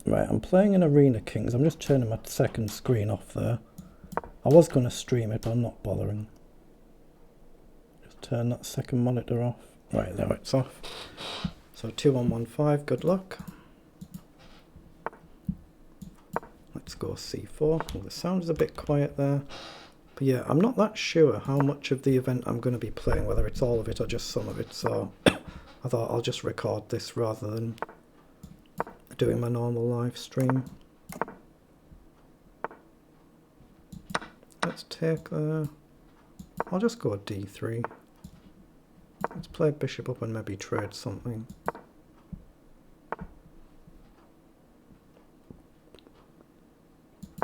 Right, I'm playing in Arena Kings. I'm just turning my second screen off there. I was going to stream it, but I'm not bothering. Just turn that second monitor off. Right, now it's off. So 2115, good luck. Let's go C4. Well, the sound's a bit quiet there. But yeah, I'm not that sure how much of the event I'm going to be playing, whether it's all of it or just some of it. So I thought I'll just record this rather than doing my normal live stream. Let's take I'll just go D3. Let's play bishop up and maybe trade something.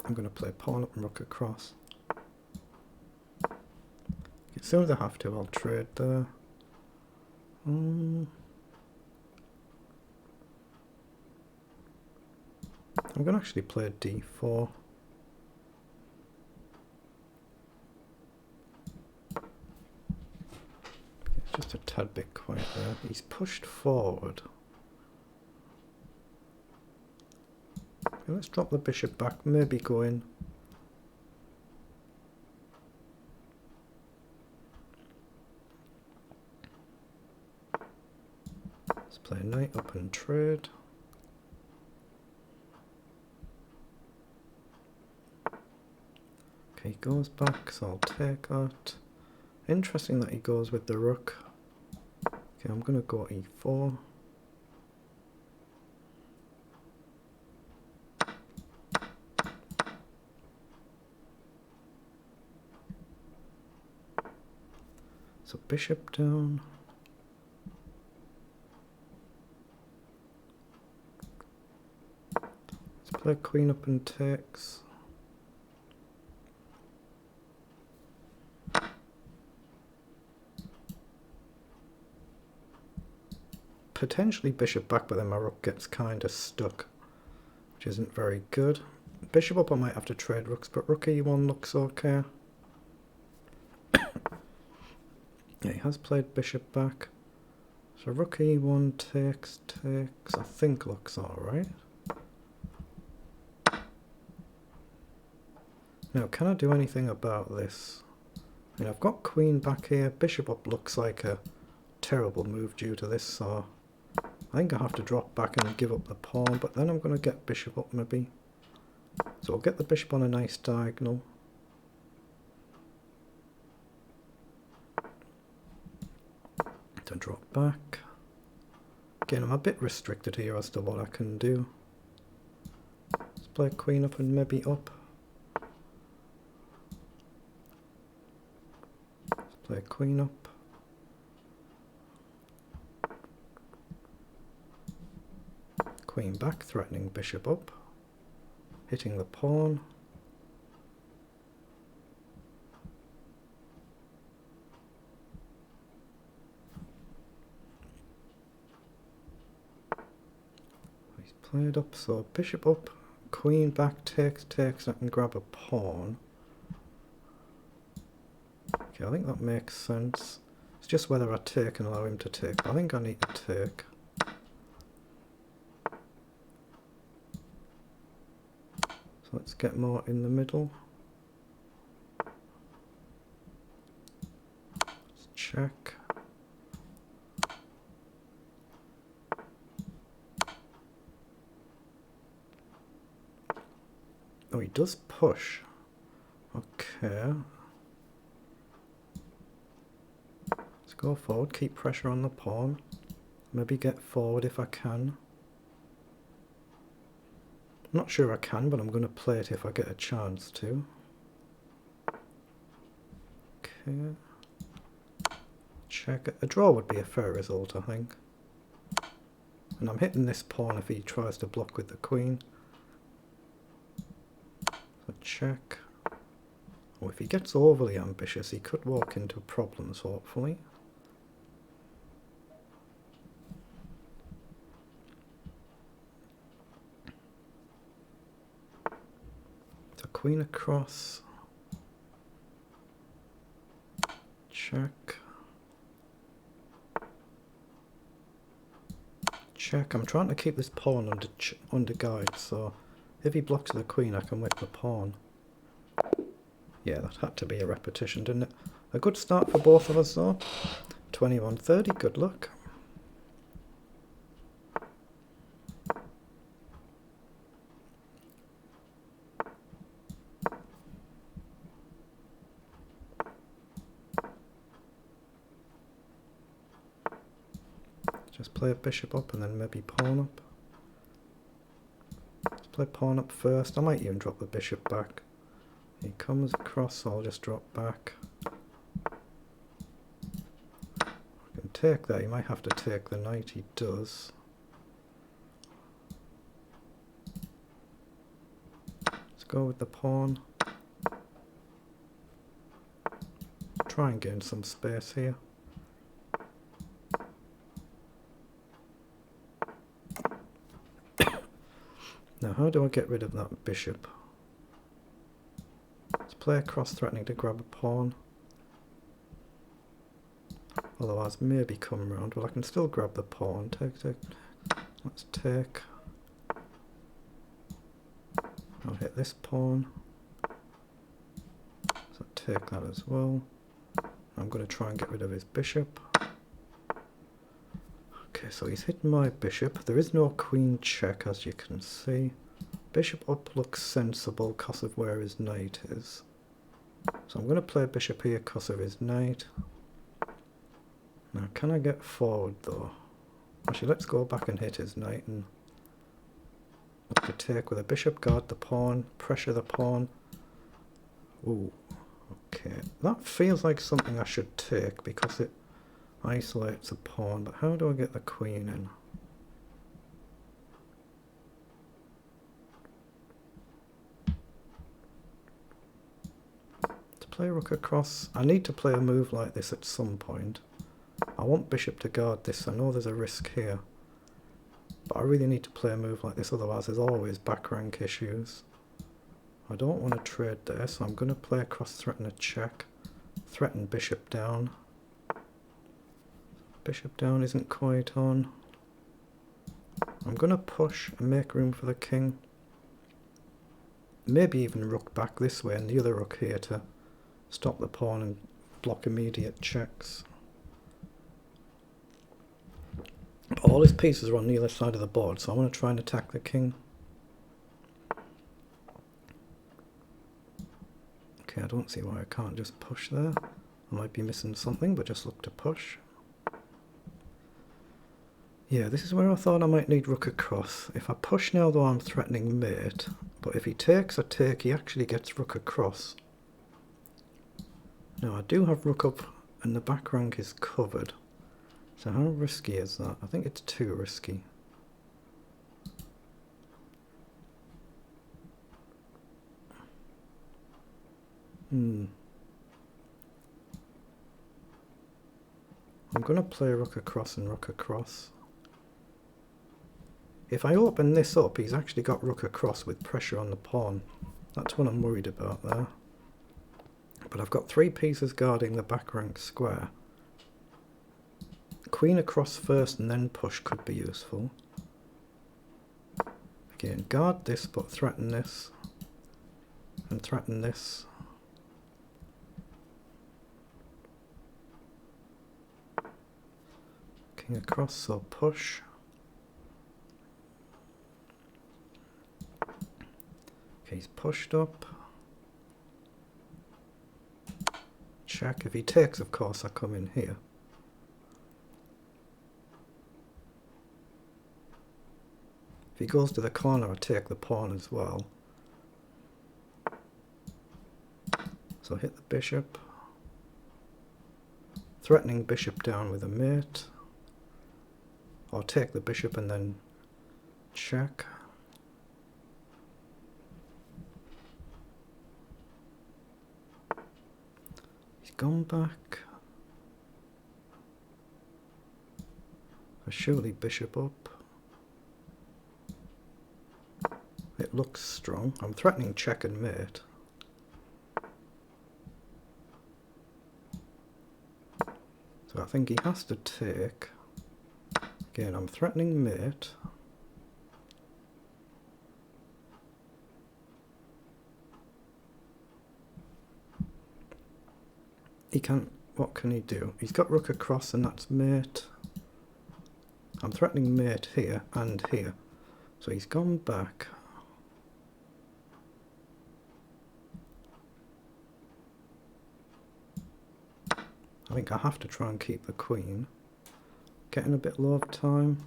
I'm going to play pawn up and rook across. As soon as I have to, I'll trade there. I'm going to actually play D4. It's just a tad bit quiet there. He's pushed forward. Okay, let's drop the bishop back, maybe go in. Let's play knight up and trade. Okay, he goes back, so I'll take that. Interesting that he goes with the rook. Okay, I'm going to go E4. So bishop down. Let's play queen up and takes. Potentially bishop back, but then my rook gets kind of stuck, which isn't very good. Bishop up, I might have to trade rooks, but rook E1 looks okay. Yeah, he has played bishop back. So rook E1 takes, I think looks alright. Now, can I do anything about this? I mean, I've got queen back here. Bishop up looks like a terrible move due to this, so I think I have to drop back and give up the pawn, but then I'm going to get bishop up maybe. So I'll get the bishop on a nice diagonal. To drop back. Again, I'm a bit restricted here as to what I can do. Let's play queen up and maybe up. Let's play queen up. Queen back, threatening bishop up. Hitting the pawn. He's played up, so bishop up, queen back, takes, I can grab a pawn. Okay, I think that makes sense. It's just whether I take and allow him to take. I think I need to take. So let's get more in the middle. Let's check. Oh, he does push. Okay. Let's go forward, keep pressure on the pawn. Maybe get forward if I can. I'm not sure I can, but I'm going to play it if I get a chance to. Okay. Check. A draw would be a fair result, I think. And I'm hitting this pawn if he tries to block with the queen. So check. Oh, if he gets overly ambitious, he could walk into problems, hopefully. So queen across. Check. check. I'm trying to keep this pawn under guide, so if he blocks the queen I can whip the pawn. Yeah, that had to be a repetition, didn't it? A good start for both of us though. 21-30, good luck. Just play a bishop up and then maybe pawn up. Let's play pawn up first. I might even drop the bishop back. He comes across, so I'll just drop back. I can take that. He might have to take the knight. He does. Let's go with the pawn. Try and gain some space here. Now, how do I get rid of that bishop? Let's play across, threatening to grab a pawn. Otherwise, maybe come round. Well, I can still grab the pawn. Take. Let's take. I'll hit this pawn. So take that as well. I'm going to try and get rid of his bishop. Okay, so he's hit my bishop. There is no queen check, as you can see. Bishop up looks sensible because of where his knight is. So I'm going to play bishop here because of his knight. Now, can I get forward though? Actually, let's go back and hit his knight and look to take with a bishop, guard the pawn, pressure the pawn. Ooh, okay. That feels like something I should take because it isolates a pawn, but how do I get the queen in? To play rook across, I need to play a move like this at some point. I want bishop to guard this. I know there's a risk here, but I really need to play a move like this, otherwise there's always back rank issues. I don't want to trade there, so I'm going to play across, threaten a check, threaten bishop down. Bishop down isn't quite on. I'm going to push and make room for the king. Maybe even rook back this way and the other rook here to stop the pawn and block immediate checks. But all his pieces are on the other side of the board, so I want to try and attack the king. Okay, I don't see why I can't just push there. I might be missing something, but just look to push. Yeah, this is where I thought I might need rook across. If I push now, though, I'm threatening mate. But if he takes a take, he actually gets rook across. Now, I do have rook up, and the back rank is covered. So how risky is that? I think it's too risky. I'm going to play rook across and rook across. If I open this up, he's actually got rook across with pressure on the pawn. That's what I'm worried about there. But I've got 3 pieces guarding the back rank square. Queen across first and then push could be useful. Again, guard this but threaten this. And threaten this. King across, so push. Okay, he's pushed up. Check. If he takes, of course, I come in here. If he goes to the corner, I take the pawn as well. So hit the bishop. Threatening bishop down with a mate. Or take the bishop and then check. He's gone back. Surely bishop up. It looks strong. I'm threatening check and mate. So I think he has to take. Again, I'm threatening mate. He can, what can he do? He's got rook across and that's mate. I'm threatening mate here and here. So he's gone back. I think I have to try and keep the queen. Getting a bit low of time.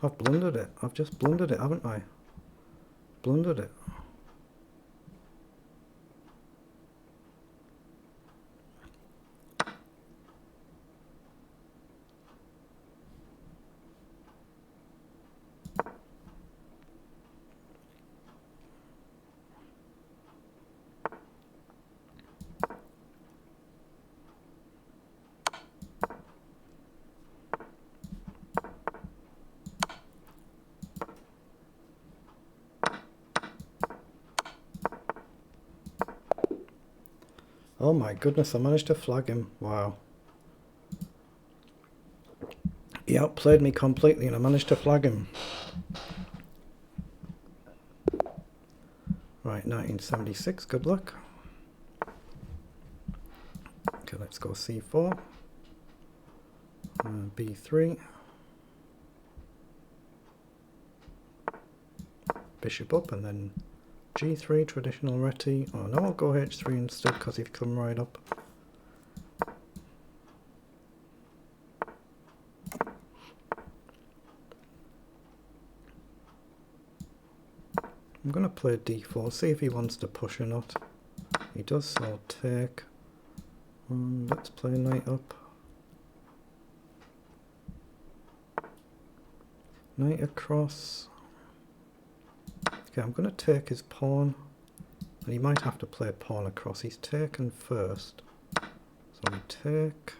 I've blundered it. I've just blundered it, haven't I? Blundered it. Oh my goodness, I managed to flag him. Wow. He outplayed me completely and I managed to flag him. Right, 1976, good luck. Okay, let's go c4. b3. Bishop up and then g3, traditional reti. Oh no, I'll go h3 instead because he's come right up. I'm going to play d4, see if he wants to push or not. He does, so I'll take. Let's play knight up. Knight across. Okay, I'm going to take his pawn. And he might have to play pawn across. He's taken first. So we take.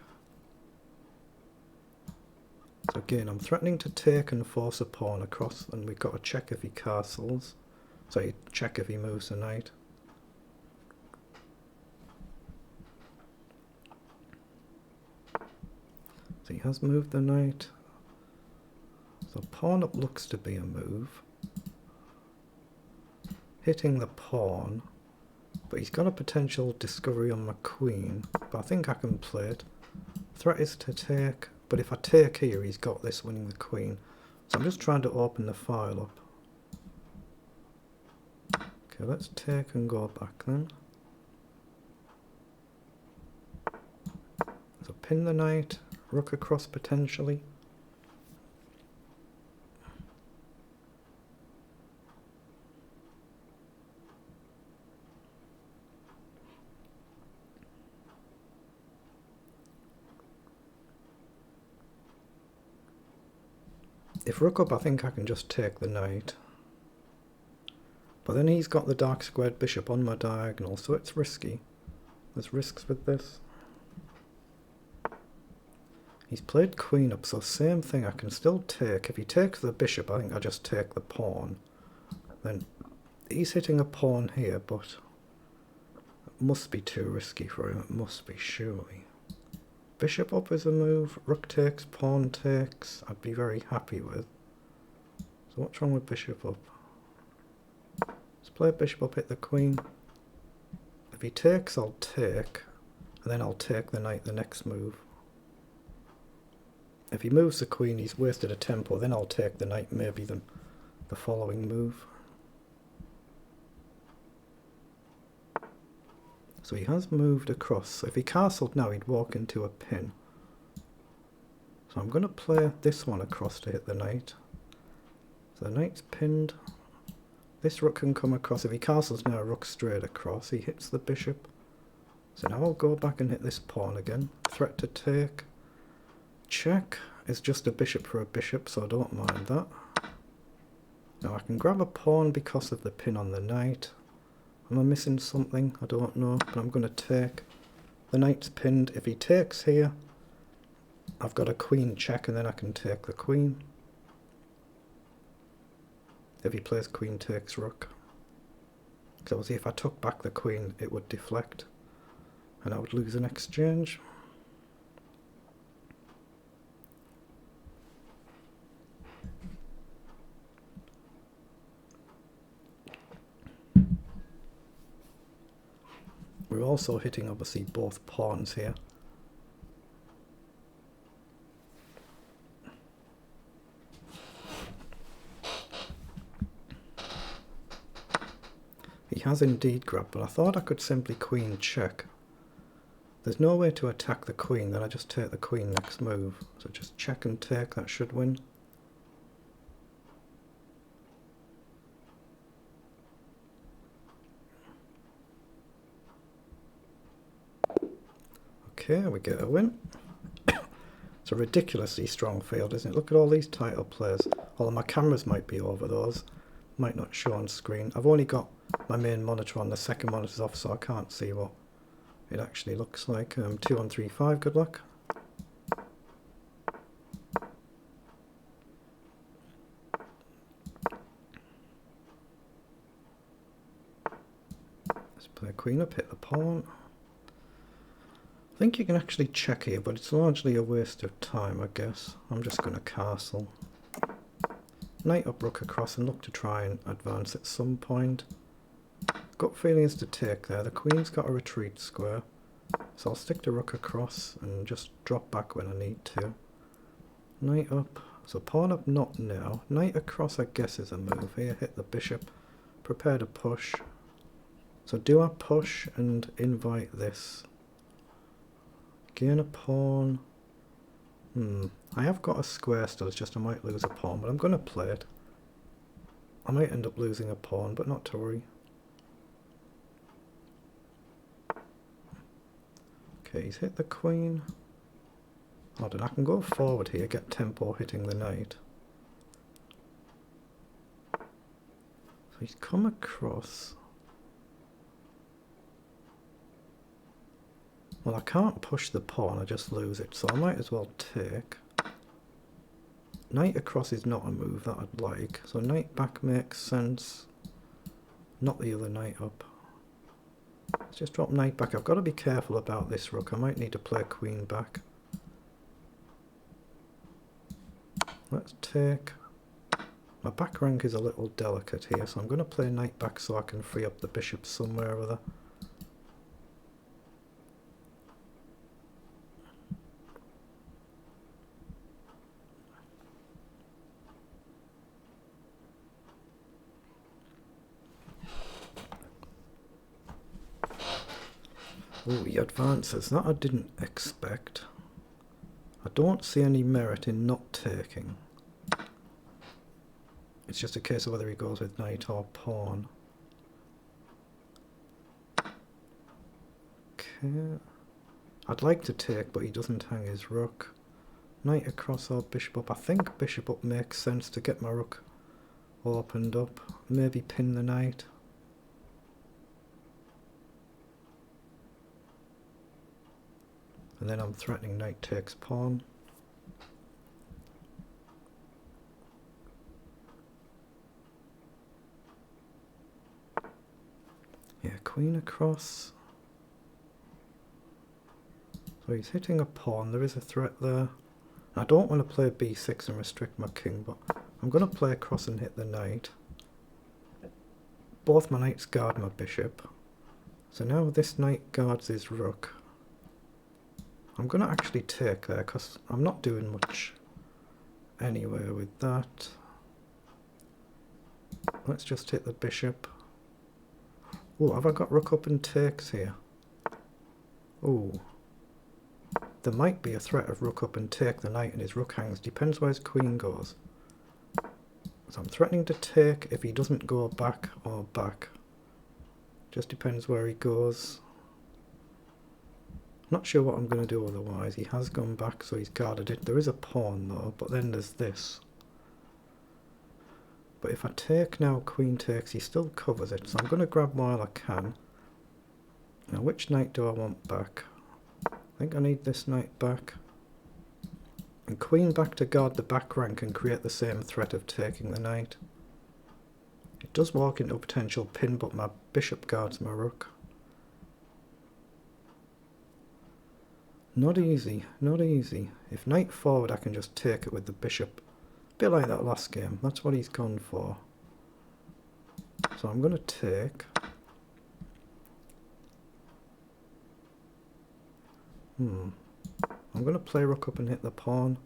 So again, I'm threatening to take and force a pawn across. And we've got to check if he castles. So you check if he moves the knight. So he has moved the knight. So pawn up looks to be a move. Hitting the pawn. But he's got a potential discovery on my queen. But I think I can play it. Threat is to take. But if I take here, he's got this winning the queen. So I'm just trying to open the file up. Okay, let's take and go back then. So pin the knight, rook across potentially. If rook up, I think I can just take the knight. But then he's got the dark squared bishop on my diagonal, so it's risky. There's risks with this. He's played queen up, so same thing, I can still take. If he takes the bishop, I think I just take the pawn. Then he's hitting a pawn here, but it must be too risky for him, it must be, surely. Bishop up is a move, rook takes, pawn takes, I'd be very happy with. So what's wrong with bishop up? Let's play bishop up, hit the queen. If he takes, I'll take, and then I'll take the knight the next move. If he moves the queen, he's wasted a tempo, then I'll take the knight, maybe the following move. So he has moved across. So if he castled now, he'd walk into a pin. So I'm going to play this one across to hit the knight. So the knight's pinned. This rook can come across. If he castles now, rook straight across. He hits the bishop. So now I'll go back and hit this pawn again. Threat to take. Check is just a bishop for a bishop, so I don't mind that. Now I can grab a pawn because of the pin on the knight. Am I missing something? I don't know, but I'm going to take. The knight's pinned. If he takes here, I've got a queen check and then I can take the queen. If he plays queen takes rook. So obviously if I took back the queen it would deflect and I would lose an exchange. We're also hitting obviously both pawns here. He has indeed grabbed, but I thought I could simply queen check. There's no way to attack the queen, then I just take the queen next move. So just check and take, that should win. Okay, we get a win. It's a ridiculously strong field, isn't it? Look at all these title players. Although my cameras might be over those. Might not show on screen. I've only got my main monitor on, the second monitor's off, so I can't see what it actually looks like. 2135, good luck. Let's play queen up, hit the pawn. I think you can actually check here, but it's largely a waste of time, I guess. I'm just going to castle. Knight up, rook across, and look to try and advance at some point. Gut feeling is to take there. The queen's got a retreat square, so I'll stick to rook across and just drop back when I need to. Knight up, so pawn up not now. Knight across I guess is a move here. Hit the bishop, prepare to push. So do I push and invite this? Gain a pawn. I have got a square still, it's just I might lose a pawn, but I'm going to play it. I might end up losing a pawn, but not to worry. Okay, he's hit the queen. Oh, then I can go forward here, get tempo hitting the knight. So he's come across. Well, I can't push the pawn, I just lose it, so I might as well take. Knight across is not a move that I'd like, so knight back makes sense. Not the other knight up. Let's just drop knight back. I've got to be careful about this rook. I might need to play queen back. Let's take. My back rank is a little delicate here, so I'm going to play knight back so I can free up the bishop somewhere or other. Oh, he advances. That I didn't expect. I don't see any merit in not taking. It's just a case of whether he goes with knight or pawn. Okay. I'd like to take, but he doesn't hang his rook. Knight across or bishop up. I think bishop up makes sense to get my rook opened up. Maybe pin the knight. And then I'm threatening knight takes pawn. Yeah, queen across. So he's hitting a pawn, there is a threat there. I don't want to play b6 and restrict my king, but I'm going to play across and hit the knight. Both my knights guard my bishop. So now this knight guards his rook. I'm going to actually take there because I'm not doing much anywhere with that. Let's just hit the bishop. Oh, have I got rook up and takes here? Oh, there might be a threat of rook up and take the knight and his rook hangs. Depends where his queen goes. So I'm threatening to take if he doesn't go back or back. Just depends where he goes. Not sure what I'm going to do otherwise. He has gone back, so he's guarded it. There is a pawn though, but then there's this. But if I take now, queen takes, he still covers it, so I'm going to grab while I can. Now which knight do I want back? I think I need this knight back. And queen back to guard the back rank and create the same threat of taking the knight. It does walk into a potential pin, but my bishop guards my rook. Not easy, not easy. If knight forward, I can just take it with the bishop. A bit like that last game. That's what he's gone for. So I'm going to take. I'm going to play rook up and hit the pawn.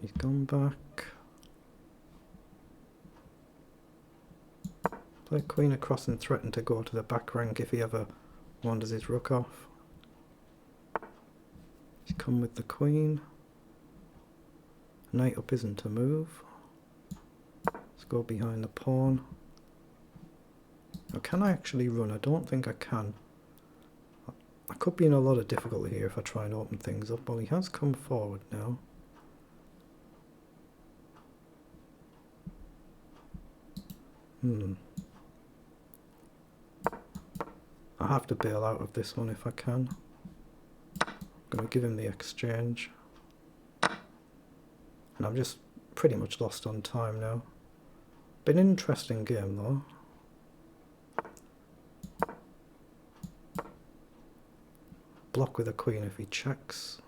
He's gone back. Play queen across and threaten to go to the back rank if he ever wanders his rook off. He's come with the queen. Knight up isn't a move. Let's go behind the pawn. Now, can I actually run? I don't think I can. I could be in a lot of difficulty here if I try and open things up. Well, he has come forward now. I have to bail out of this one if I can. I'm going to give him the exchange. And I'm just pretty much lost on time now. Been an interesting game though. Block with a queen if he checks.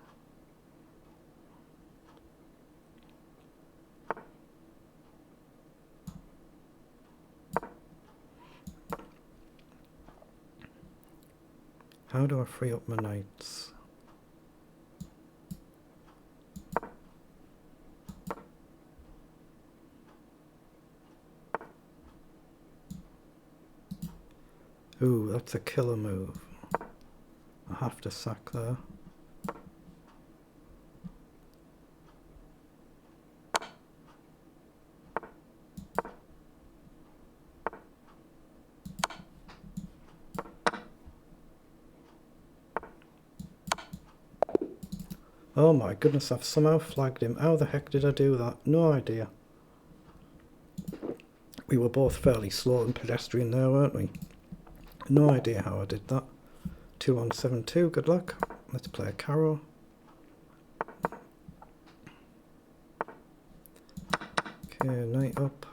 How do I free up my knights? Ooh, that's a killer move. I have to sack there. Oh my goodness, I've somehow flagged him. How the heck did I do that? No idea. We were both fairly slow and pedestrian there, weren't we? No idea how I did that. 2-1-7-2, good luck. Let's play a carrow. Okay, knight up.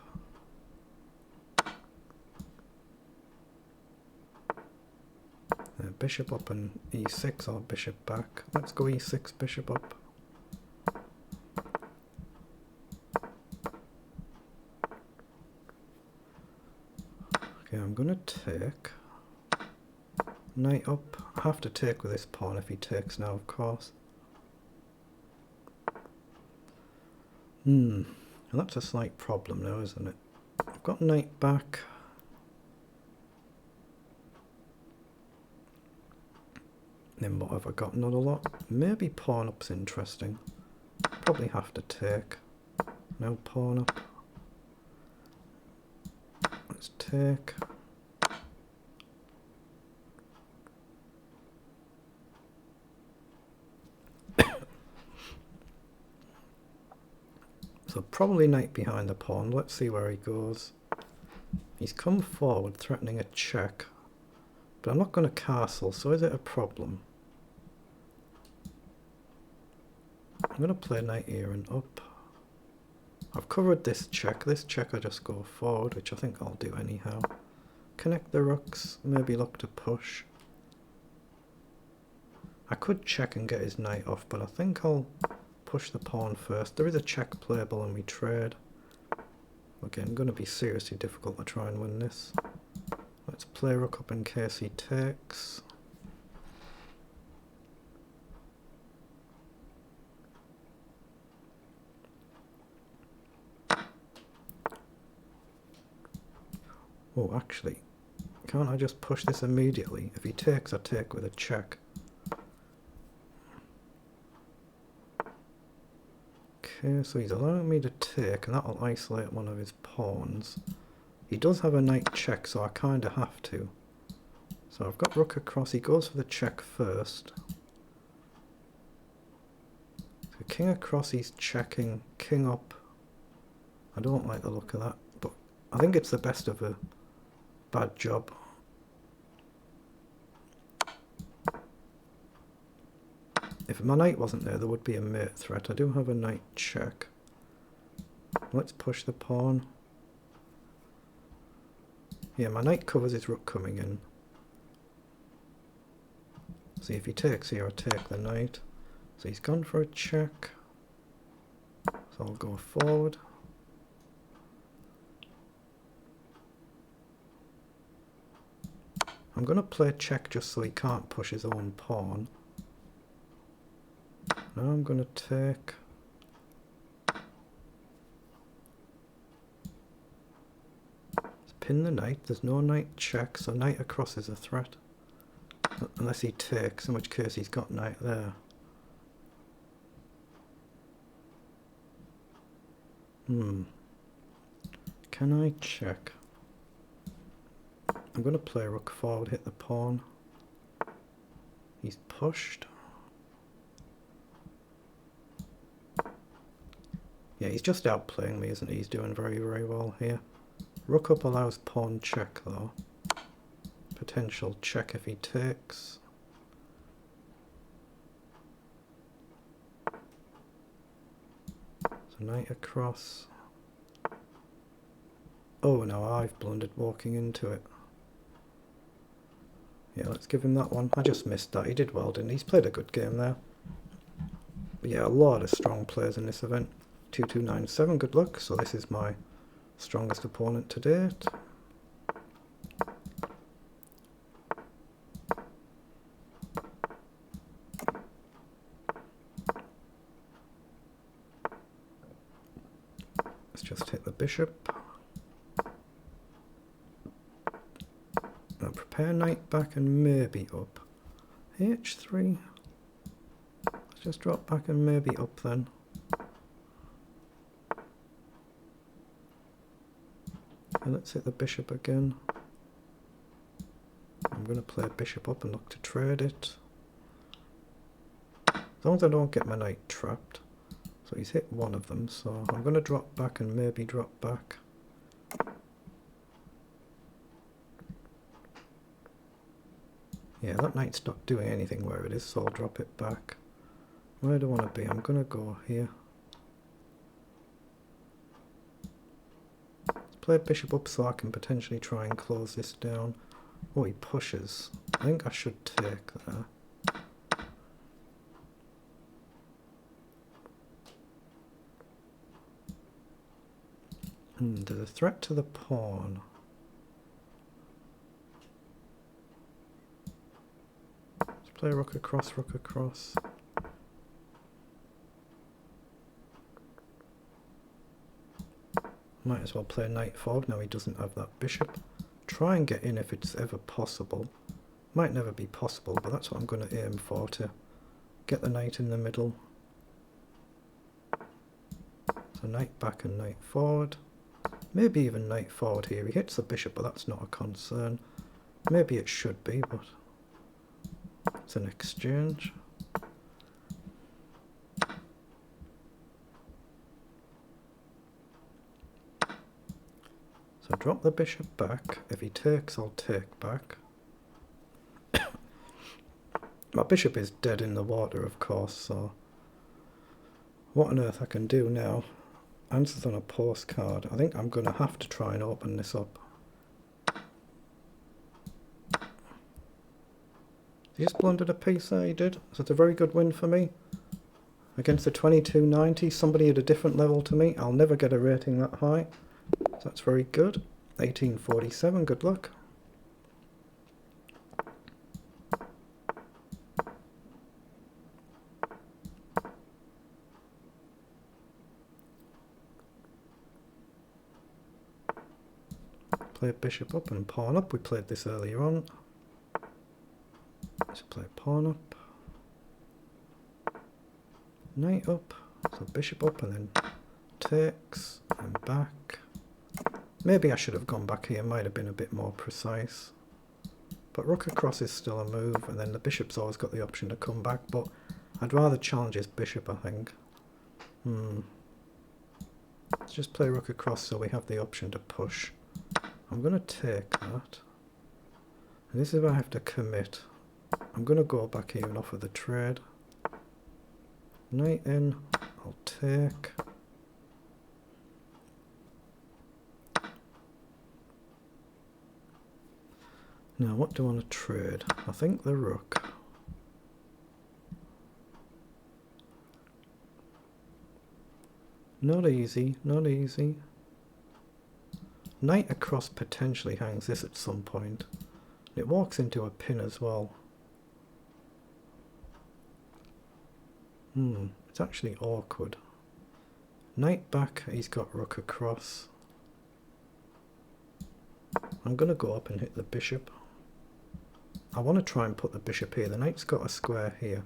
Bishop up and e6 or bishop back. Let's go e6, bishop up. Okay, I'm going to take. Knight up. I have to take with this pawn if he takes now, of course. Well, that's a slight problem now, isn't it? I've got knight back. Then what have I got? Not a lot. Maybe pawn up's interesting. Probably have to take. No pawn up. Let's take. So probably knight behind the pawn. Let's see where he goes. He's come forward threatening a check. But I'm not going to castle, so is it a problem? I'm going to play knight here and up. I've covered this check. This check I just go forward, which I think I'll do anyhow. Connect the rooks, maybe look to push. I could check and get his knight off, but I think I'll push the pawn first. There is a check playable and we trade. Again, going to be seriously difficult to try and win this. Let's play rook up in case he takes. Oh, actually, can't I just push this immediately? If he takes, I take with a check. Okay, so he's allowing me to take, and that'll isolate one of his pawns. He does have a knight check, so I kind of have to. So I've got rook across. He goes for the check first. So king across, he's checking. King up. I don't like the look of that, but I think it's the best of a bad job. If my knight wasn't there, there would be a mate threat. I do have a knight check. Let's push the pawn. Yeah, my knight covers his rook coming in. See, if he takes here, I take the knight. So he's gone for a check. So I'll go forward. I'm going to play check just so he can't push his own pawn. Now I'm going to take. Let's pin the knight. There's no knight check, so knight across is a threat. Unless he takes, in which case he's got knight there. Can I check? I'm going to play rook forward, hit the pawn. He's pushed. Yeah, he's just outplaying me, isn't he? He's doing very, very well here. Rook up allows pawn check, though. Potential check if he takes. So knight across. Oh no, I've blundered walking into it. Yeah, let's give him that one. I just missed that. He did well, didn't he? He's played a good game there. But yeah, a lot of strong players in this event. 2297, good luck. So this is my strongest opponent to date. Let's just hit the bishop. Now prepare knight back and maybe up. H3. Let's just drop back and maybe up then. And let's hit the bishop again. I'm going to play bishop up and look to trade it. As long as I don't get my knight trapped. So he's hit one of them, so I'm going to drop back and maybe drop back. Yeah, that knight's not doing anything where it is, so I'll drop it back. Where do I want to be? I'm going to go here. Let's play bishop up so I can potentially try and close this down. Oh, he pushes. I think I should take there. There's a threat to the pawn. Let's play rook across, rook across. Might as well play knight forward, now he doesn't have that bishop. Try and get in if it's ever possible. Might never be possible, but that's what I'm going to aim for, to get the knight in the middle. So knight back and knight forward. Maybe even knight forward here. He hits the bishop, but that's not a concern. Maybe it should be, but it's an exchange. So drop the bishop back. If he takes, I'll take back. My bishop is dead in the water, of course, so what on earth I can do now? Answers on a postcard. I think I'm going to have to try and open this up. He just blundered a piece there, he did. So it's a very good win for me. Against the 2290, somebody at a different level to me. I'll never get a rating that high. So that's very good. 1847, good luck. Play bishop up and pawn up. We played this earlier on. Let's play pawn up. Knight up. So bishop up and then takes and back. Maybe I should have gone back here. Might have been a bit more precise. But rook across is still a move, and then the bishop's always got the option to come back, but I'd rather challenge his bishop, I think. Let's just play rook across so we have the option to push. I'm going to take that. And this is where I have to commit. I'm going to go back here and offer the trade. Knight in, I'll take. Now what do I want to trade? I think the rook. Not easy, not easy. Knight across potentially hangs this at some point. It walks into a pin as well. It's actually awkward. Knight back, he's got rook across. I'm going to go up and hit the bishop. I want to try and put the bishop here. The knight's got a square here.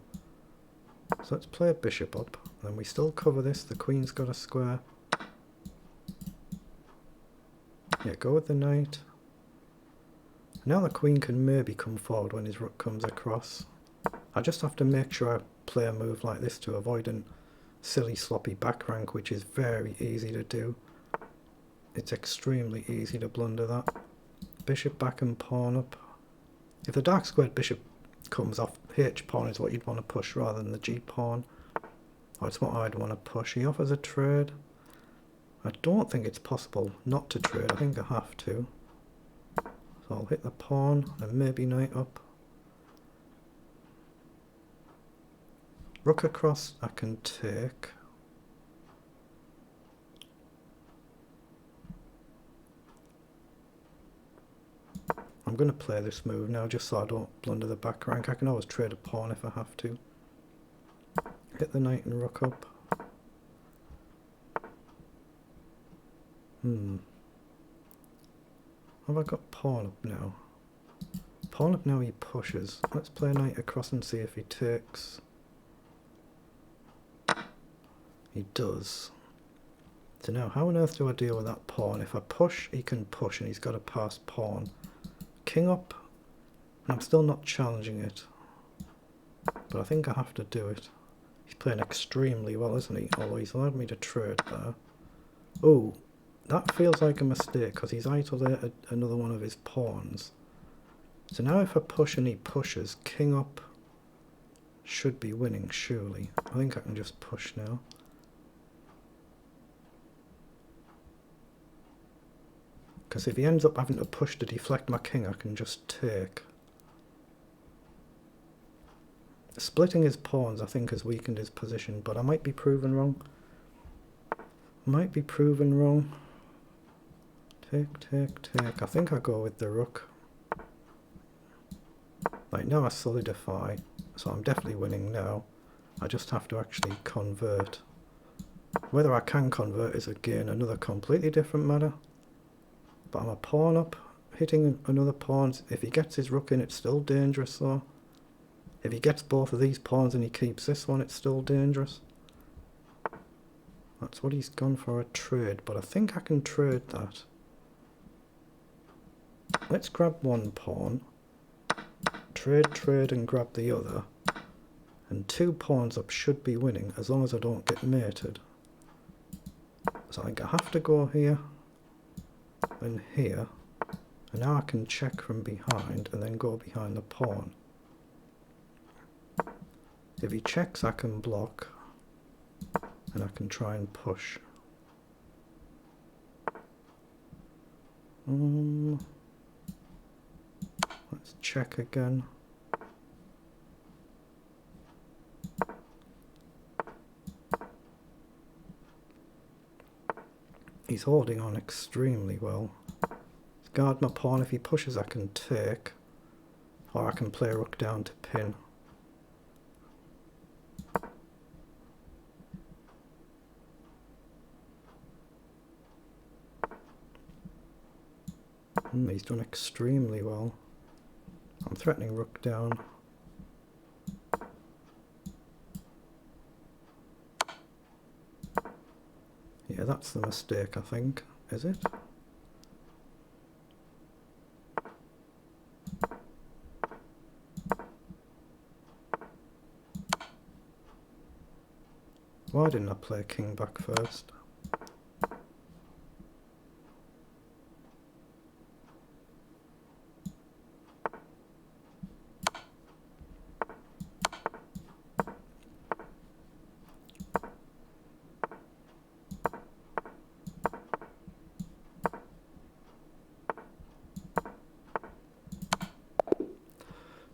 So let's play a bishop up. Then we still cover this. The queen's got a square. Yeah, go with the knight. Now the queen can maybe come forward when his rook comes across. I just have to make sure I play a move like this to avoid a silly sloppy back rank, which is very easy to do. It's extremely easy to blunder that. Bishop back and pawn up. If the dark squared bishop comes off, H pawn is what you'd want to push rather than the G pawn. Or it's what I'd want to push. He offers a trade. I don't think it's possible not to trade. I think I have to. So I'll hit the pawn and maybe knight up. Rook across I can take. I'm going to play this move now just so I don't blunder the back rank. I can always trade a pawn if I have to. Hit the knight and rook up. Have I got pawn up now? Pawn up now he pushes. Let's play knight across and see if he takes. He does. So now how on earth do I deal with that pawn? If I push, he can push and he's got a passed pawn. King up, and I'm still not challenging it. But I think I have to do it. He's playing extremely well, isn't he? Although he's allowed me to trade there. Oh, that feels like a mistake because he's isolated another one of his pawns. So now if I push and he pushes, king up should be winning, surely. I think I can just push now. Because if he ends up having to push to deflect my king, I can just take. Splitting his pawns, I think, has weakened his position, but I might be proven wrong. Might be proven wrong. Take, take, take. I think I go with the rook. Right, now I solidify, so I'm definitely winning now. I just have to actually convert. Whether I can convert is again another completely different matter. But I'm a pawn up, hitting another pawn. If he gets his rook in, it's still dangerous though. If he gets both of these pawns and he keeps this one, it's still dangerous. That's what he's gone for, a trade, but I think I can trade that. Let's grab one pawn, trade and grab the other, and 2 pawns up should be winning as long as I don't get mated. So I think I have to go here and here, and now I can check from behind and then go behind the pawn. If he checks I can block and I can try and push. Let's check again. He's holding on extremely well. Let's guard my pawn. If he pushes I can take, or I can play rook down to pin. He's done extremely well. I'm threatening rook down. Yeah, that's the mistake, I think. Is it? Why didn't I play king back first?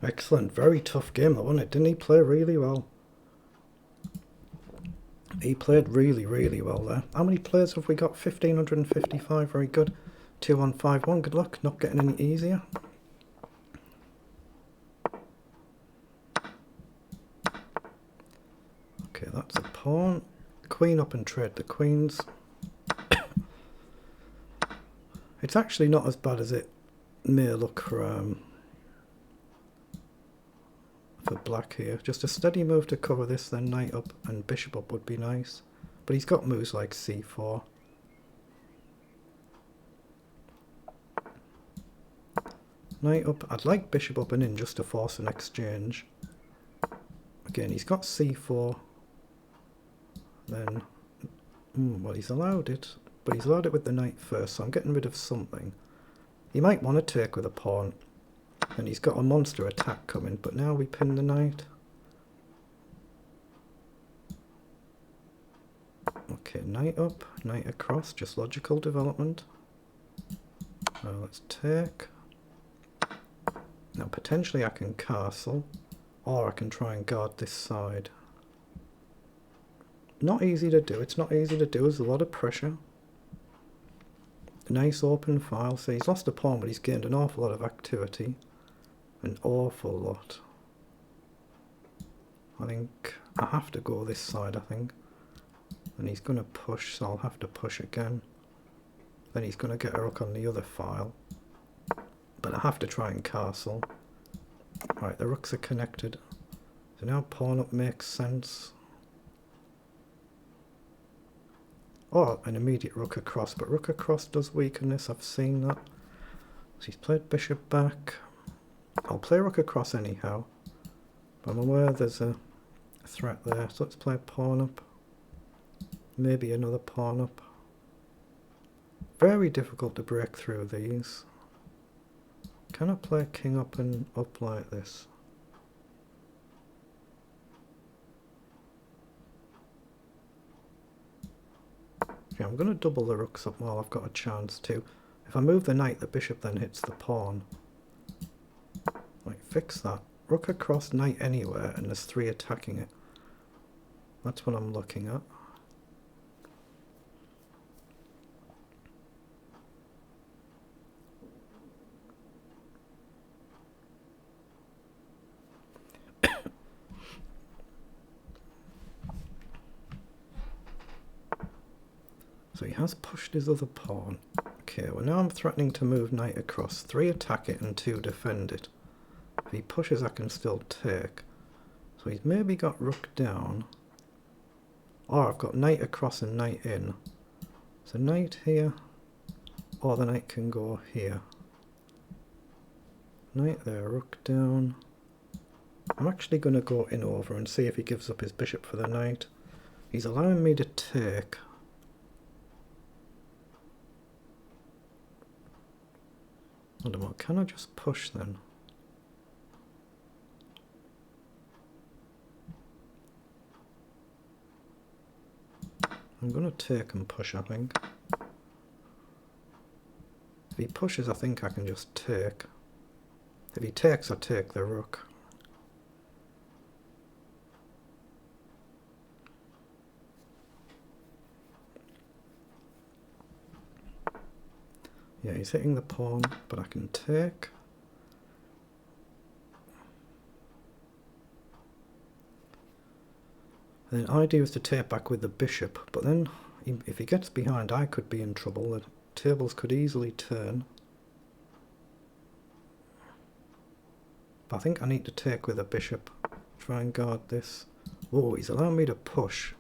Excellent. Very tough game, though, wasn't it? Didn't he play really well? He played really, really well there. How many players have we got? 1,555. Very good. 2151. Good luck. Not getting any easier. Okay, that's a pawn. Queen up and trade the queens. It's actually not as bad as it may look for black here. Just a steady move to cover this, then knight up and bishop up would be nice. But he's got moves like c4. Knight up. I'd like bishop up and in just to force an exchange. Again, he's got c4. Then, well, he's allowed it, but he's allowed it with the knight first, so I'm getting rid of something. He might want to take with a pawn, and he's got a monster attack coming, but now we pin the knight. Okay, knight up, knight across, just logical development. Now let's take. Now potentially I can castle, or I can try and guard this side. Not easy to do. It's not easy to do. There's a lot of pressure. A nice open file. So he's lost a pawn, but he's gained an awful lot of activity. An awful lot. I think I have to go this side, I think. And he's going to push, so I'll have to push again. Then he's going to get a rook on the other file. But I have to try and castle. Right, the rooks are connected. So now pawn up makes sense. Or an immediate rook across, but rook across does weaken this, I've seen that. So he's played bishop back. I'll play rook across anyhow. But I'm aware there's a threat there, so let's play pawn up. Maybe another pawn up. Very difficult to break through these. Can I play king up and up like this? Yeah, I'm going to double the rooks up while I've got a chance to. If I move the knight, the bishop then hits the pawn. Right, fix that. Rook across, knight anywhere, and there's 3 attacking it. That's what I'm looking at. So he has pushed his other pawn. Okay, well now I'm threatening to move knight across. 3 attack it and 2 defend it. If he pushes I can still take. So he's maybe got rook down. Or I've got knight across and knight in. So knight here. Or the knight can go here. Knight there, rook down. I'm actually going to go in over and see if he gives up his bishop for the knight. He's allowing me to take. I don't know, can I just push then? I'm going to take and push, I think. If he pushes, I think I can just take. If he takes, I take the rook. Yeah, he's hitting the pawn, but I can take. And the idea is to take back with the bishop, but then if he gets behind, I could be in trouble. The tables could easily turn. But I think I need to take with a bishop. Try and guard this. Oh, he's allowing me to push.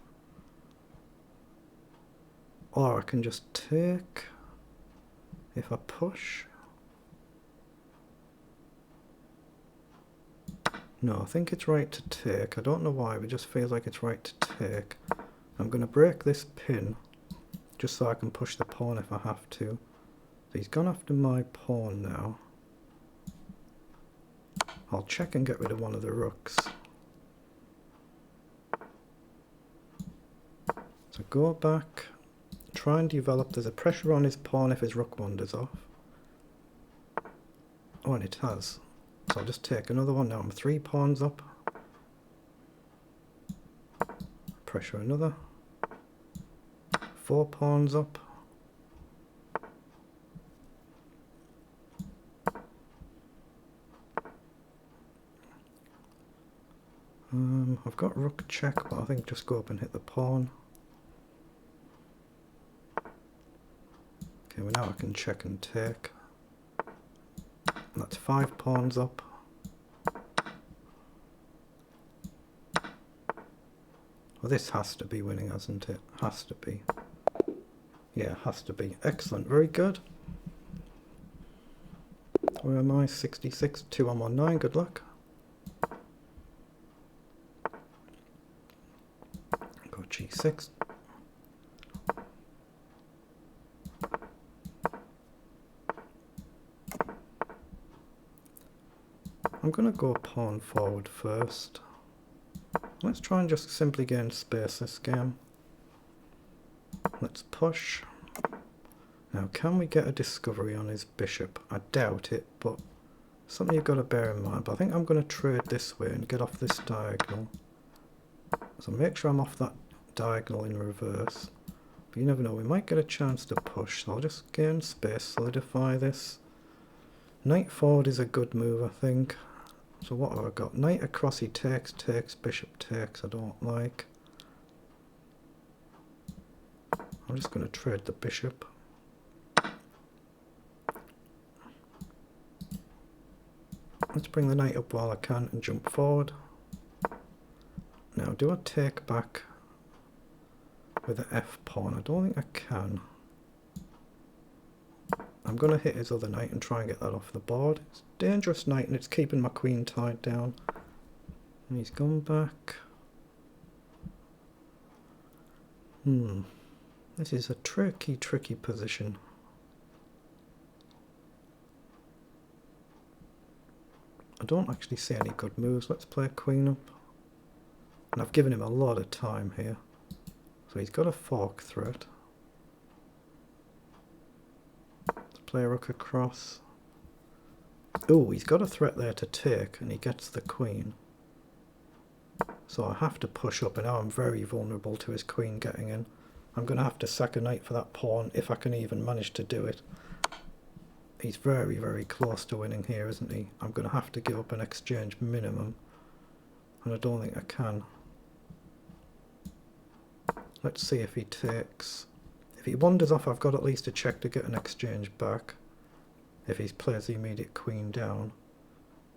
Or I can just take. If I push. No, I think it's right to take. I don't know why, but it just feels like it's right to take. I'm going to break this pin just so I can push the pawn if I have to. So he's gone after my pawn now. I'll check and get rid of one of the rooks. So go back. Try and develop. There's a pressure on his pawn if his rook wanders off. Oh, and it has. So I'll just take another one. Now I'm 3 pawns up. Pressure another. 4 pawns up. I've got rook check, but I think just go up and hit the pawn. Okay, well now I can check and take. That's 5 pawns up. Well, this has to be winning, hasn't it? Has to be. Yeah, has to be. Excellent, very good. Where am I? 66, 2 on 19, good luck. Go G6. I'm going to go pawn forward first. Let's try and just simply gain space this game. Let's push. Now, can we get a discovery on his bishop? I doubt it, but something you've got to bear in mind. But I think I'm going to trade this way and get off this diagonal. So make sure I'm off that diagonal in reverse. But you never know, we might get a chance to push. So I'll just gain space, solidify this. Knight forward is a good move, I think. So what have I got? Knight across, he takes, bishop takes, I don't like. I'm just going to trade the bishop. Let's bring the knight up while I can and jump forward. Now, do I take back with the F pawn? I don't think I can. I'm going to hit his other knight and try and get that off the board. It's a dangerous knight and it's keeping my queen tied down. And he's gone back. This is a tricky position. I don't actually see any good moves. Let's play queen up. And I've given him a lot of time here. So he's got a fork threat. Play rook across. Oh, he's got a threat there to take, and he gets the queen. So I have to push up, and now I'm very vulnerable to his queen getting in. I'm going to have to sack a knight for that pawn, if I can even manage to do it. He's very close to winning here, isn't he? I'm going to have to give up an exchange minimum, and I don't think I can. Let's see if he takes. If he wanders off, I've got at least a check to get an exchange back. If he plays the immediate queen down.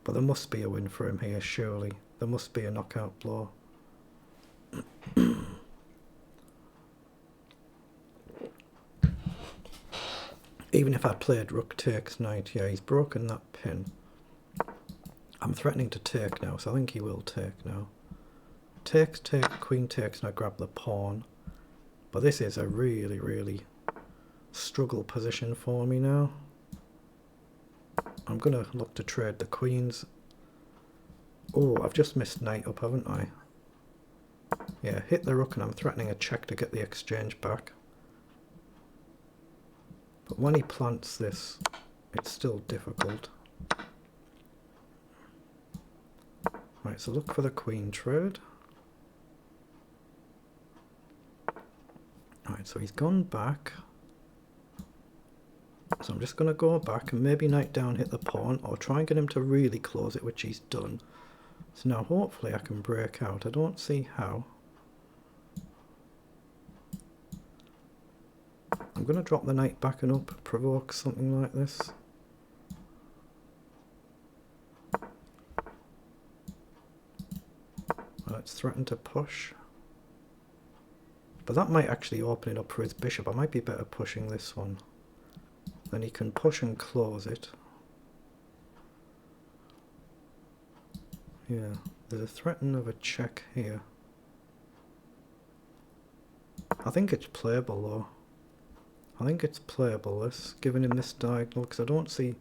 But there must be a win for him here, surely. There must be a knockout blow. Even if I played rook takes knight, yeah, he's broken that pin. I'm threatening to take now, so I think he will take now. Takes, queen takes, and I grab the pawn. But this is a really struggle position for me now. I'm going to look to trade the queens. Oh, I've just missed knight up, haven't I? Yeah, hit the rook and I'm threatening a check to get the exchange back. But when he plants this, it's still difficult. Right, so look for the queen trade. Right, so he's gone back. So I'm just going to go back and maybe knight down, hit the pawn, or try and get him to really close it, which he's done. So now hopefully I can break out. I don't see how. I'm going to drop the knight back and up, provoke something like this. Let's threaten to push. But that might actually open it up for his bishop. I might be better pushing this one. Then he can push and close it. Yeah, there's a threat of a check here. I think it's playable though. I think it's playable, this, giving him this diagonal, because I don't see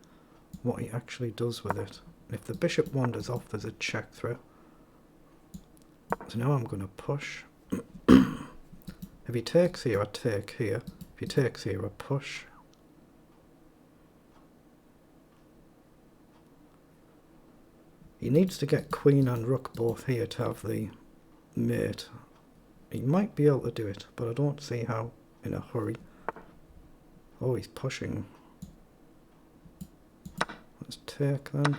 what he actually does with it. If the bishop wanders off, there's a check threat. So now I'm going to push. If he takes here, I take here. If he takes here, I push. He needs to get queen and rook both here to have the mate. He might be able to do it, but I don't see how in a hurry. Oh, he's pushing. Let's take then.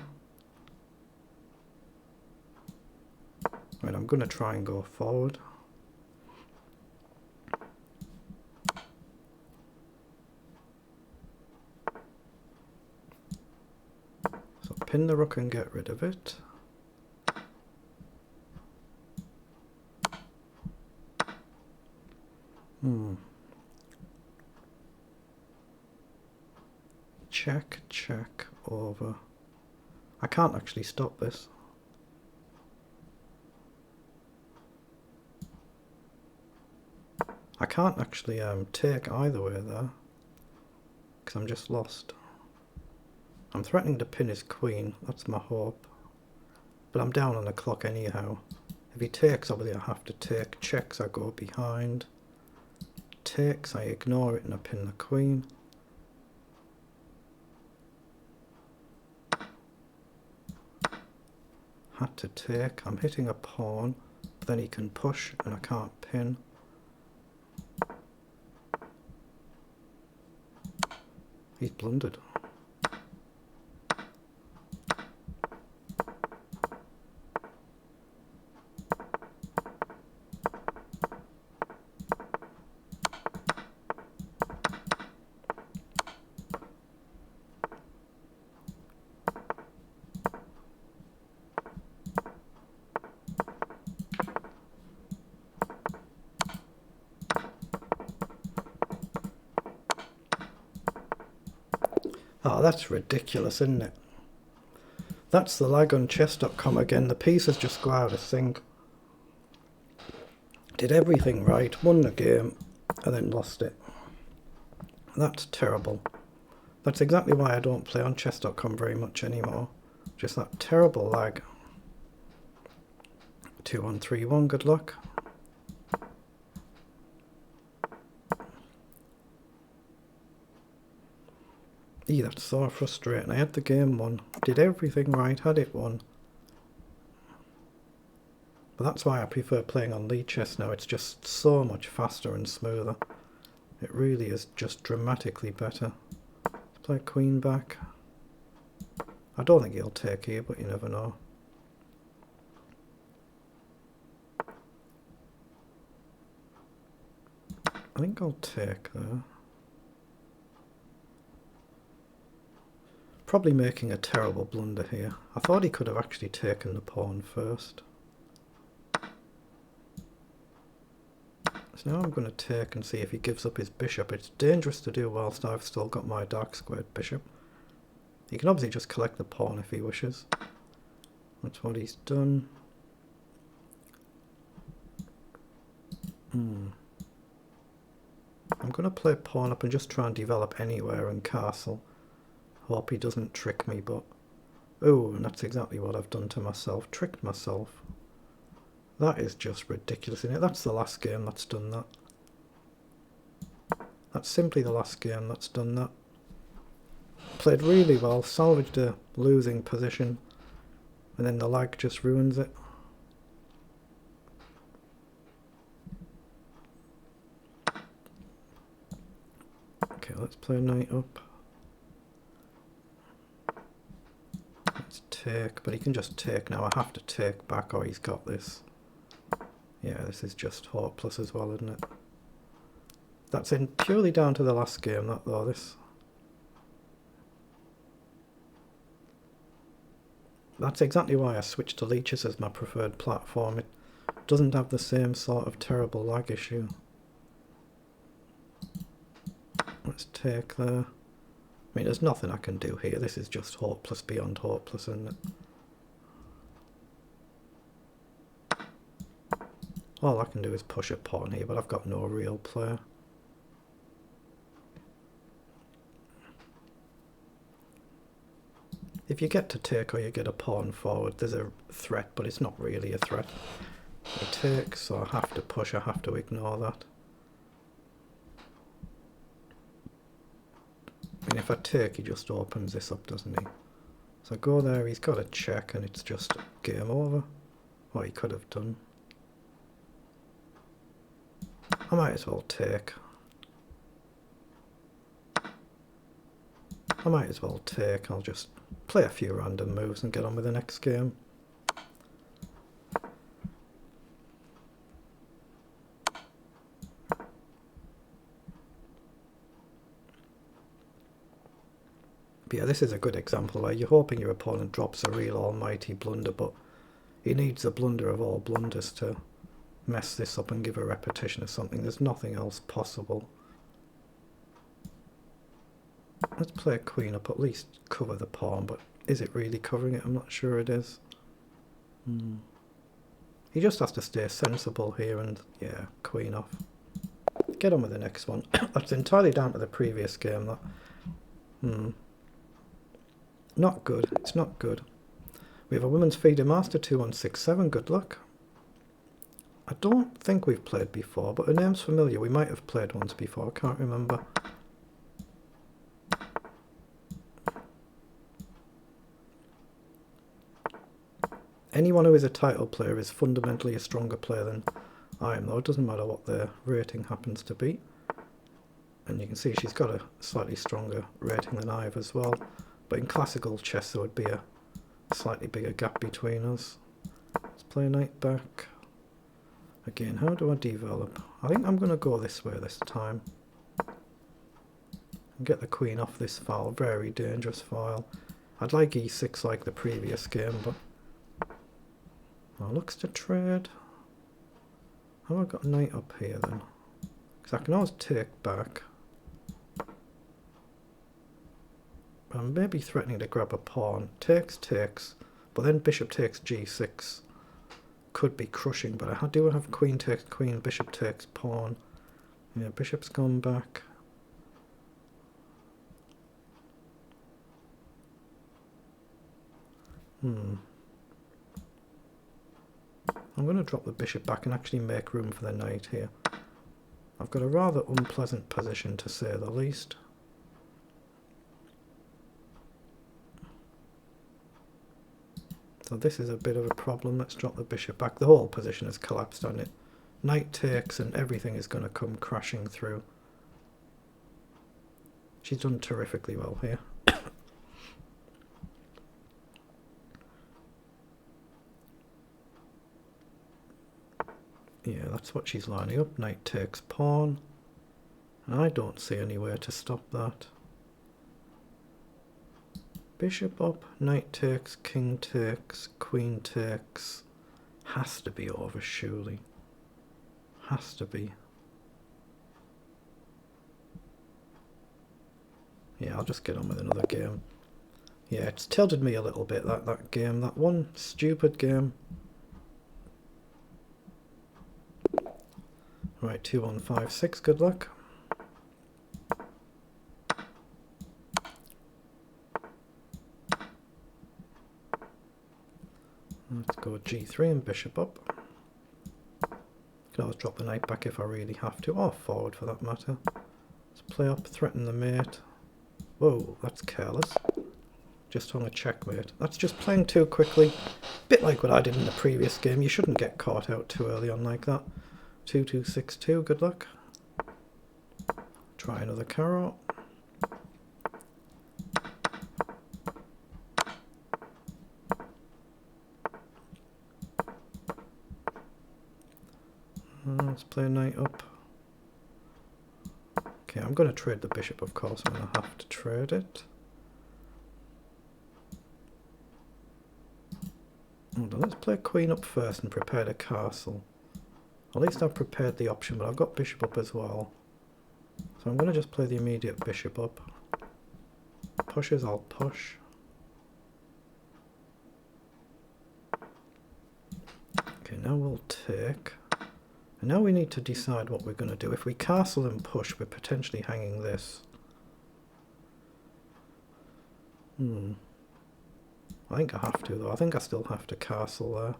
Right, I'm going to try and go forward. So pin the rook and get rid of it. Check, check, over. I can't actually stop this. I can't actually take either way there, because I'm just lost. I'm threatening to pin his queen, that's my hope. But I'm down on the clock anyhow. If he takes, obviously I have to take. Checks, I go behind. Takes, I ignore it and I pin the queen. Had to take. I'm hitting a pawn, but then he can push and I can't pin. He's blundered. Oh, that's ridiculous, isn't it? That's the lag on chess.com again. The pieces just go out of sync. Did everything right, won the game, and then lost it. That's terrible. That's exactly why I don't play on chess.com very much anymore. Just that terrible lag. 2-1-3-1, good luck. That's so frustrating. I had the game won, did everything right, had it won. But that's why I prefer playing on Lead Chess now. It's just so much faster and smoother. It really is just dramatically better. Let's play queen back. I don't think he'll take here, but you never know. I think I'll take there. Probably making a terrible blunder here. I thought he could have actually taken the pawn first. So now I'm going to take and see if he gives up his bishop. It's dangerous to do whilst I've still got my dark squared bishop. He can obviously just collect the pawn if he wishes. That's what he's done. I'm going to play pawn up and just try and develop anywhere in castle. Hope he doesn't trick me, but... Oh, and that's exactly what I've done to myself. Tricked myself. That is just ridiculous, isn't it? That's the last game that's done that. That's simply the last game that's done that. Played really well, salvaged a losing position, and then the lag just ruins it. Okay, let's play knight up. Let's take, but he can just take now. I have to take back or he's got this. Yeah, this is just hopeless as well, isn't it? That's in purely down to the last game, that though, this. That's exactly why I switched to Lead Chess as my preferred platform. It doesn't have the same sort of terrible lag issue. Let's take there. I mean, there's nothing I can do here. This is just hopeless beyond hopeless, isn't it? All I can do is push a pawn here, but I've got no real player. If you get to take or you get a pawn forward, there's a threat, but it's not really a threat. I take, so I have to push, I have to ignore that. I mean, if I take, he just opens this up, doesn't he? So I go there, he's got a check and it's just game over. What he could have done. I might as well take. I'll just play a few random moves and get on with the next game. But yeah, this is a good example where you're hoping your opponent drops a real almighty blunder, but he needs the blunder of all blunders to mess this up and give a repetition of something. There's nothing else possible. Let's play a queen up, at least cover the pawn, but is it really covering it? I'm not sure it is. He just has to stay sensible here and, yeah, queen off. Get on with the next one. That's entirely down to the previous game, that. Not good. It's not good. We have a women's FIDE master, 2167. Good luck. I don't think we've played before, but her name's familiar. We might have played once before. I can't remember. Anyone who is a title player is fundamentally a stronger player than I am, though. It doesn't matter what their rating happens to be. And you can see she's got a slightly stronger rating than I have as well. But in classical chess there would be a slightly bigger gap between us. Let's play knight back. Again, how do I develop? I think I'm going to go this way this time. And get the queen off this file. Very dangerous file. I'd like e6 like the previous game, but... Well, looks to trade. How have I got knight up here then? Because I can always take back. I'm maybe threatening to grab a pawn. Takes, but then bishop takes g6. Could be crushing, but I do have queen takes queen, bishop takes pawn. Yeah, bishop's gone back. I'm going to drop the bishop back and actually make room for the knight here. I've got a rather unpleasant position to say the least. So this is a bit of a problem. Let's drop the bishop back. The whole position has collapsed on it. Knight takes and everything is going to come crashing through. She's done terrifically well here. Yeah, that's what she's lining up. Knight takes pawn. And I don't see anywhere to stop that. Bishop up, knight takes, king takes, queen takes. Has to be over, surely. Has to be. Yeah, I'll just get on with another game. Yeah, it's tilted me a little bit, that game. That one stupid game. Right, 2156, good luck. Let's go g3 and bishop up. Can always drop the knight back if I really have to, or forward for that matter. Let's play up, threaten the mate. Whoa, that's careless. Just on a checkmate. That's just playing too quickly. Bit like what I did in the previous game. You shouldn't get caught out too early on like that. 2262, good luck. Try another carrot. Let's play a knight up. Okay, I'm going to trade the bishop, of course, when I have to trade it. Hold on, let's play queen up first and prepare the castle. At least I've prepared the option, but I've got bishop up as well. So I'm going to just play the immediate bishop up. Pushes, I'll push. Okay, now we'll take. And now we need to decide what we're going to do. If we castle and push, we're potentially hanging this. I think I have to, though. I think I still have to castle there.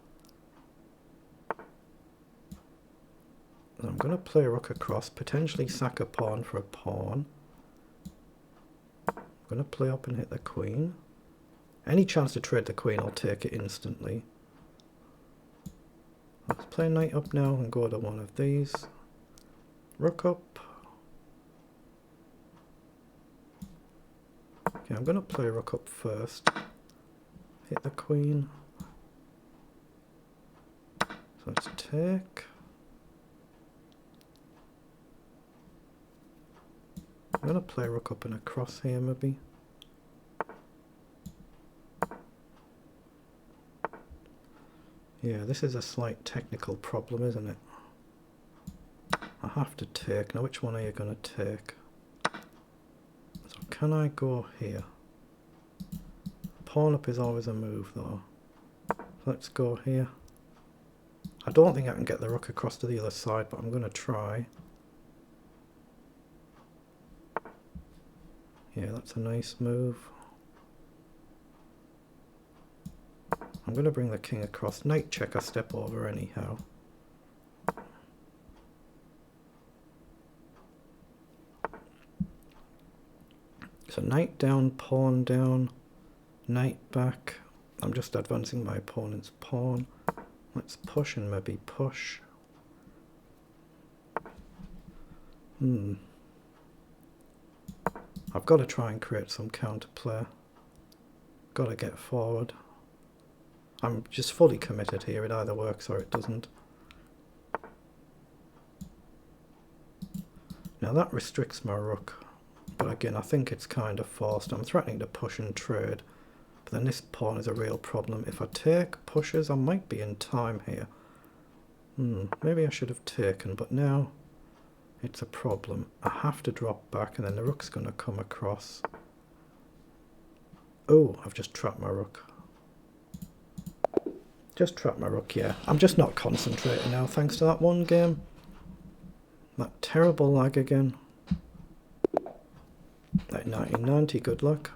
I'm going to play rook across, potentially sack a pawn for a pawn. I'm going to play up and hit the queen. Any chance to trade the queen, I'll take it instantly. Let's play knight up now and go to one of these. Rook up. Okay, I'm going to play rook up first. Hit the queen. So let's take. I'm going to play rook up and across here maybe. Yeah, this is a slight technical problem, isn't it? I have to take. Now which one are you going to take? So can I go here? Pawn up is always a move though. Let's go here. I don't think I can get the rook across to the other side, but I'm going to try. Yeah, that's a nice move. I'm going to bring the king across. Knight check, I step over anyhow. So knight down, pawn down, knight back. I'm just advancing my opponent's pawn. Let's push and maybe push. I've got to try and create some counterplay. Got to get forward. I'm just fully committed here. It either works or it doesn't. Now that restricts my rook. But again, I think it's kind of forced. I'm threatening to push and trade. But then this pawn is a real problem. If I take pushes, I might be in time here. Maybe I should have taken, but now it's a problem. I have to drop back and then the rook's going to come across. Oh, I've just trapped my rook. Just trapped my rook, yeah. I'm just not concentrating now thanks to that one game. That terrible lag again. Like 1990, good luck.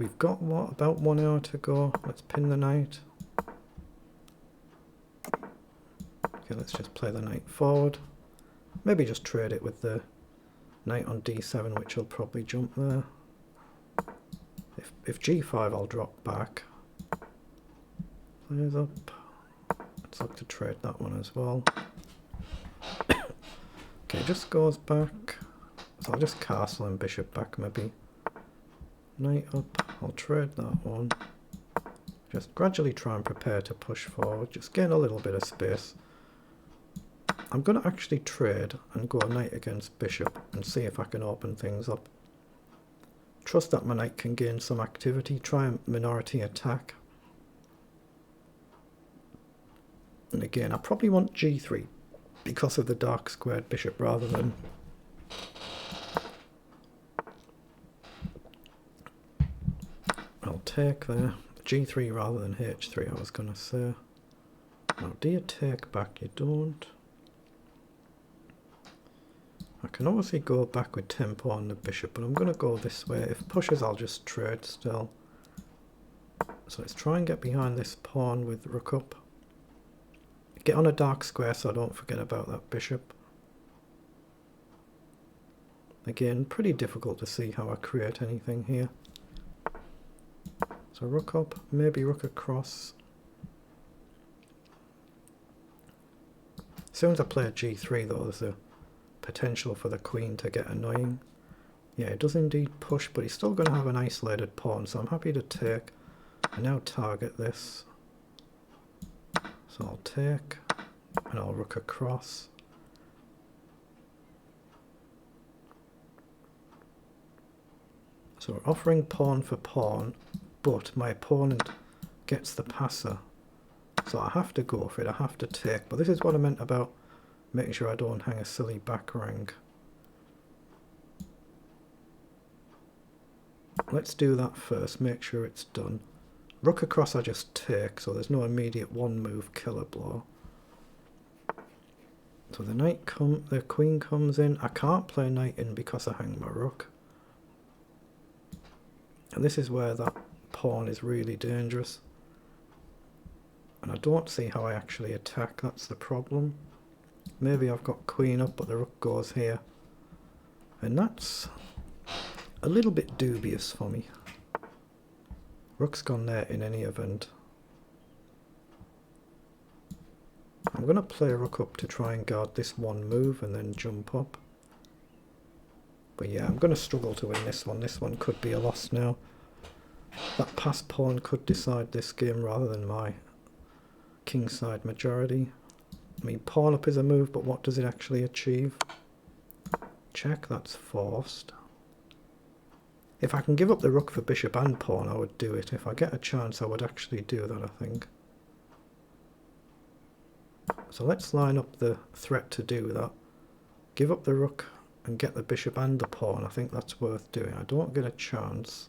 We've got, what, about 1 hour to go. Let's pin the knight. Okay, let's just play the knight forward. Maybe just trade it with the knight on d7, which will probably jump there. If g5, I'll drop back. Plays up. Let's look to trade that one as well. Okay, just goes back. So I'll just castle and bishop back maybe. Knight up. I'll trade that one. Just gradually try and prepare to push forward. Just gain a little bit of space. I'm going to actually trade and go knight against bishop and see if I can open things up. Trust that my knight can gain some activity. Try a minority attack. And again, I probably want g3 because of the dark squared bishop rather than... I'll take there. g3 rather than h3, I was going to say. Now, do you take back? You don't. I can obviously go back with tempo on the bishop, but I'm going to go this way. If pushes, I'll just trade still. So let's try and get behind this pawn with rook up. Get on a dark square so I don't forget about that bishop. Again, pretty difficult to see how I create anything here. So rook up, maybe rook across. As soon as I play a g3 though, there's a potential for the queen to get annoying. Yeah, it does indeed push, but he's still going to have an isolated pawn, so I'm happy to take. I now target this. So I'll take, and I'll rook across. So we're offering pawn for pawn, but my opponent gets the passer. So I have to go for it, I have to take. But this is what I meant about making sure I don't hang a silly back rank. Let's do that first, make sure it's done. Rook across I just take, so there's no immediate one move killer blow. So the queen comes in. I can't play knight in because I hang my rook. And this is where that pawn is really dangerous. And I don't see how I actually attack, that's the problem. Maybe I've got queen up, but the rook goes here. And that's a little bit dubious for me. Rook's gone there in any event. I'm going to play rook up to try and guard this one move and then jump up. But yeah, I'm going to struggle to win this one. This one could be a loss now. That passed pawn could decide this game rather than my kingside majority. I mean, pawn up is a move, but what does it actually achieve? Check, that's forced. If I can give up the rook for bishop and pawn, I would do it. If I get a chance, I would actually do that, I think. So let's line up the threat to do that. Give up the rook and get the bishop and the pawn. I think that's worth doing. I don't get a chance.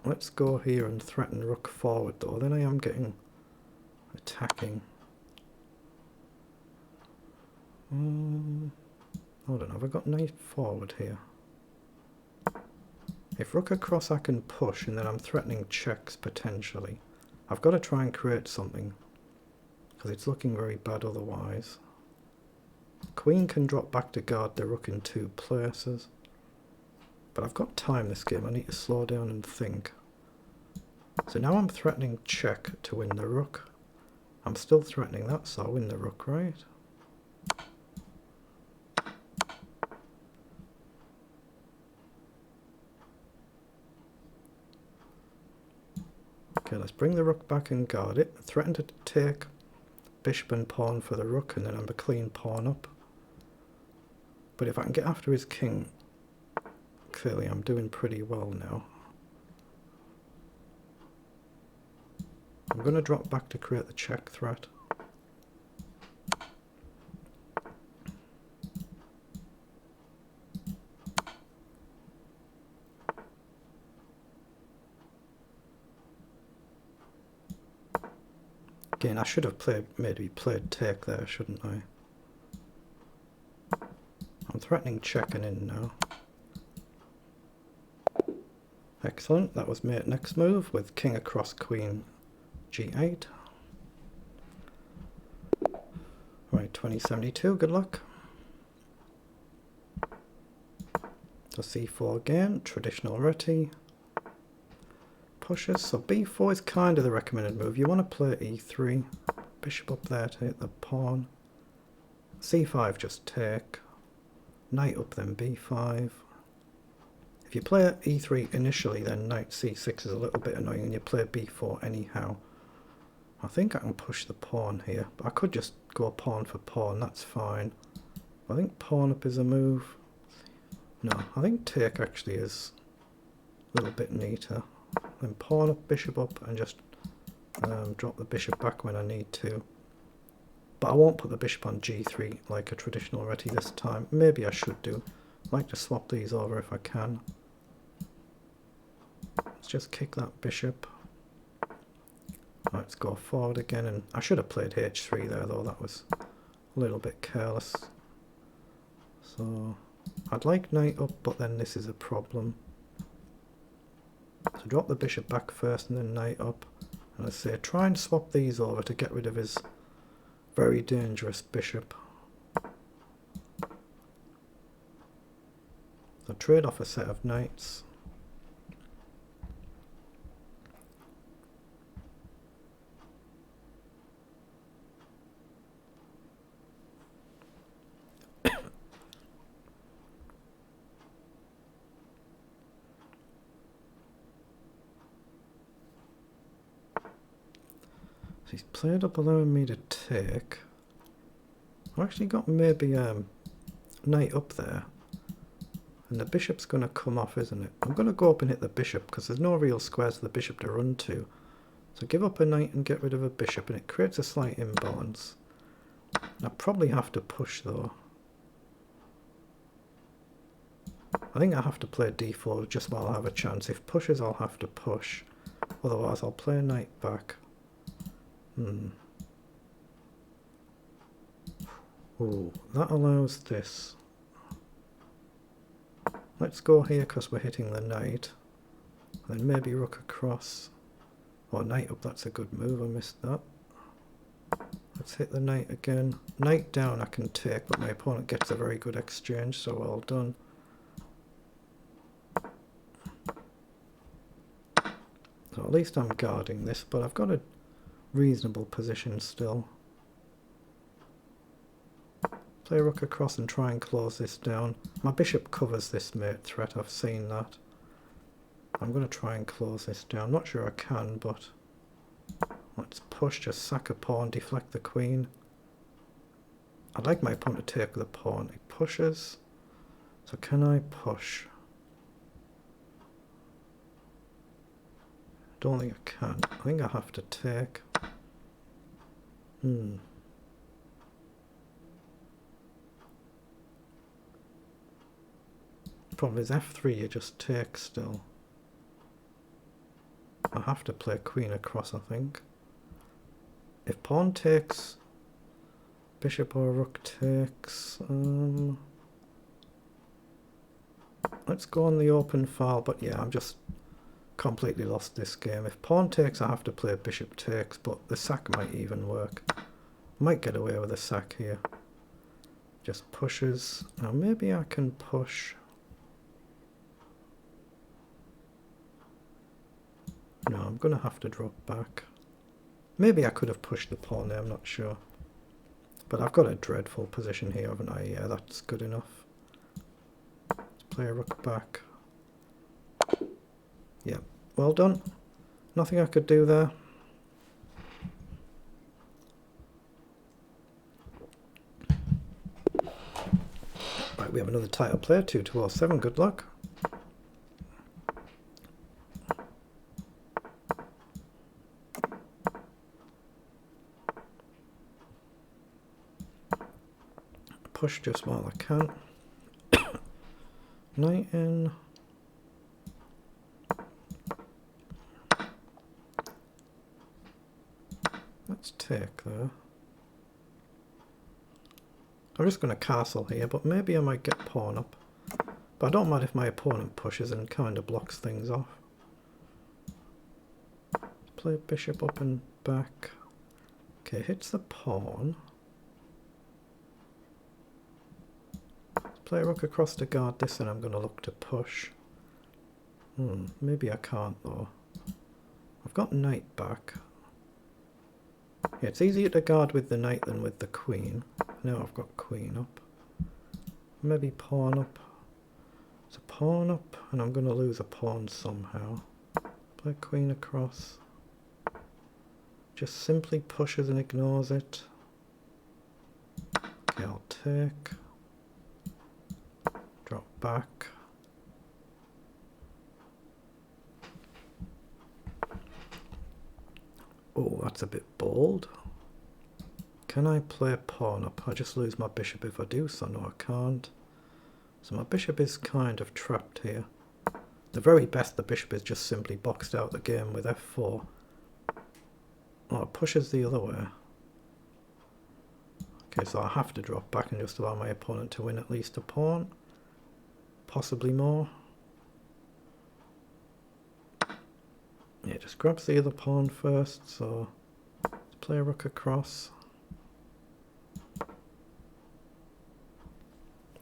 Let's go here and threaten rook forward though. Then I am getting attacking. Hold on, have I got knight forward here? If rook across I can push and then I'm threatening checks potentially. I've got to try and create something because it's looking very bad otherwise. Queen can drop back to guard the rook in 2 places. But I've got time this game, I need to slow down and think. So now I'm threatening check to win the rook. I'm still threatening that, so I win the rook, right? Okay, let's bring the rook back and guard it. Threaten to take bishop and pawn for the rook, and then I'm a clean pawn up. But if I can get after his king, clearly I'm doing pretty well now. I'm going to drop back to create the check threat. Again, I should have maybe played take there, shouldn't I? I'm threatening checking in now. Excellent, that was mate next move with king across queen g8. Right, 2072, good luck. So c4 again, traditional reti. Pushes, so b4 is kind of the recommended move. You want to play e3, bishop up there to hit the pawn. c5 just take, knight up then b5. If you play e3 initially, then knight c6 is a little bit annoying and you play b4 anyhow. I think I can push the pawn here, but I could just go pawn for pawn, that's fine. I think pawn up is a move. No, I think take actually is a little bit neater. Then pawn up, bishop up, and just drop the bishop back when I need to. But I won't put the bishop on g3 like a traditional reti this time. Maybe I should do. I'd like to swap these over if I can. Let's just kick that bishop. Let's go forward again, and I should have played h3 there though, that was a little bit careless. So I'd like knight up, but then this is a problem. So drop the bishop back first and then knight up. And I say try and swap these over to get rid of his very dangerous bishop. So trade off a set of knights. He's played up allowing me to take. I've actually got maybe knight up there. And the bishop's going to come off, isn't it? I'm going to go up and hit the bishop because there's no real squares for the bishop to run to. So give up a knight and get rid of a bishop, and it creates a slight imbalance. I probably have to push though. I think I have to play d4 just while I have a chance. If pushes, I'll have to push. Otherwise, I'll play knight back. Ooh, that allows this. Let's go here because we're hitting the knight. Then maybe rook across. Or knight up, that's a good move, I missed that. Let's hit the knight again. Knight down I can take, but my opponent gets a very good exchange, so well done. So at least I'm guarding this, but I've got a reasonable position still. Play rook across and try and close this down. My bishop covers this mate threat, I've seen that. I'm going to try and close this down. Not sure I can, but let's push, just sack a pawn, deflect the queen. I'd like my opponent to take the pawn. He pushes. So can I push? Don't think I can. I think I have to take. Problem is f3 you just take still. I have to play queen across, I think. If pawn takes, bishop or rook takes, let's go on the open file, but yeah, I'm just completely lost this game. If pawn takes, I have to play bishop takes, but the sack might even work. Might get away with a sack here. Just pushes. Now maybe I can push. No, I'm going to have to drop back. Maybe I could have pushed the pawn there, I'm not sure. But I've got a dreadful position here, haven't I? Yeah, that's good enough. Let's play a rook back. Yeah, well done. Nothing I could do there. Right, we have another title player, 2207, good luck. Push just while I can. Knight in. Let's take there. I'm just going to castle here, but maybe I might get pawn up. But I don't mind if my opponent pushes and kind of blocks things off. Play bishop up and back. Okay, hits the pawn. Play rook across to guard this, and I'm going to look to push. Maybe I can't though. I've got knight back. Yeah, it's easier to guard with the knight than with the queen. Now I've got queen up. Maybe pawn up. It's a pawn up, and I'm going to lose a pawn somehow. Play queen across. Just simply pushes and ignores it. Okay, I'll take. Drop back. Oh, that's a bit bold. Can I play pawn up? I just lose my bishop if I do, so no, I can't. So my bishop is kind of trapped here. The very best, the bishop is just simply boxed out the game with f4. Oh, it pushes the other way. Okay, so I have to drop back and just allow my opponent to win at least a pawn. Possibly more. Yeah, just grabs the other pawn first, so let's play a rook across.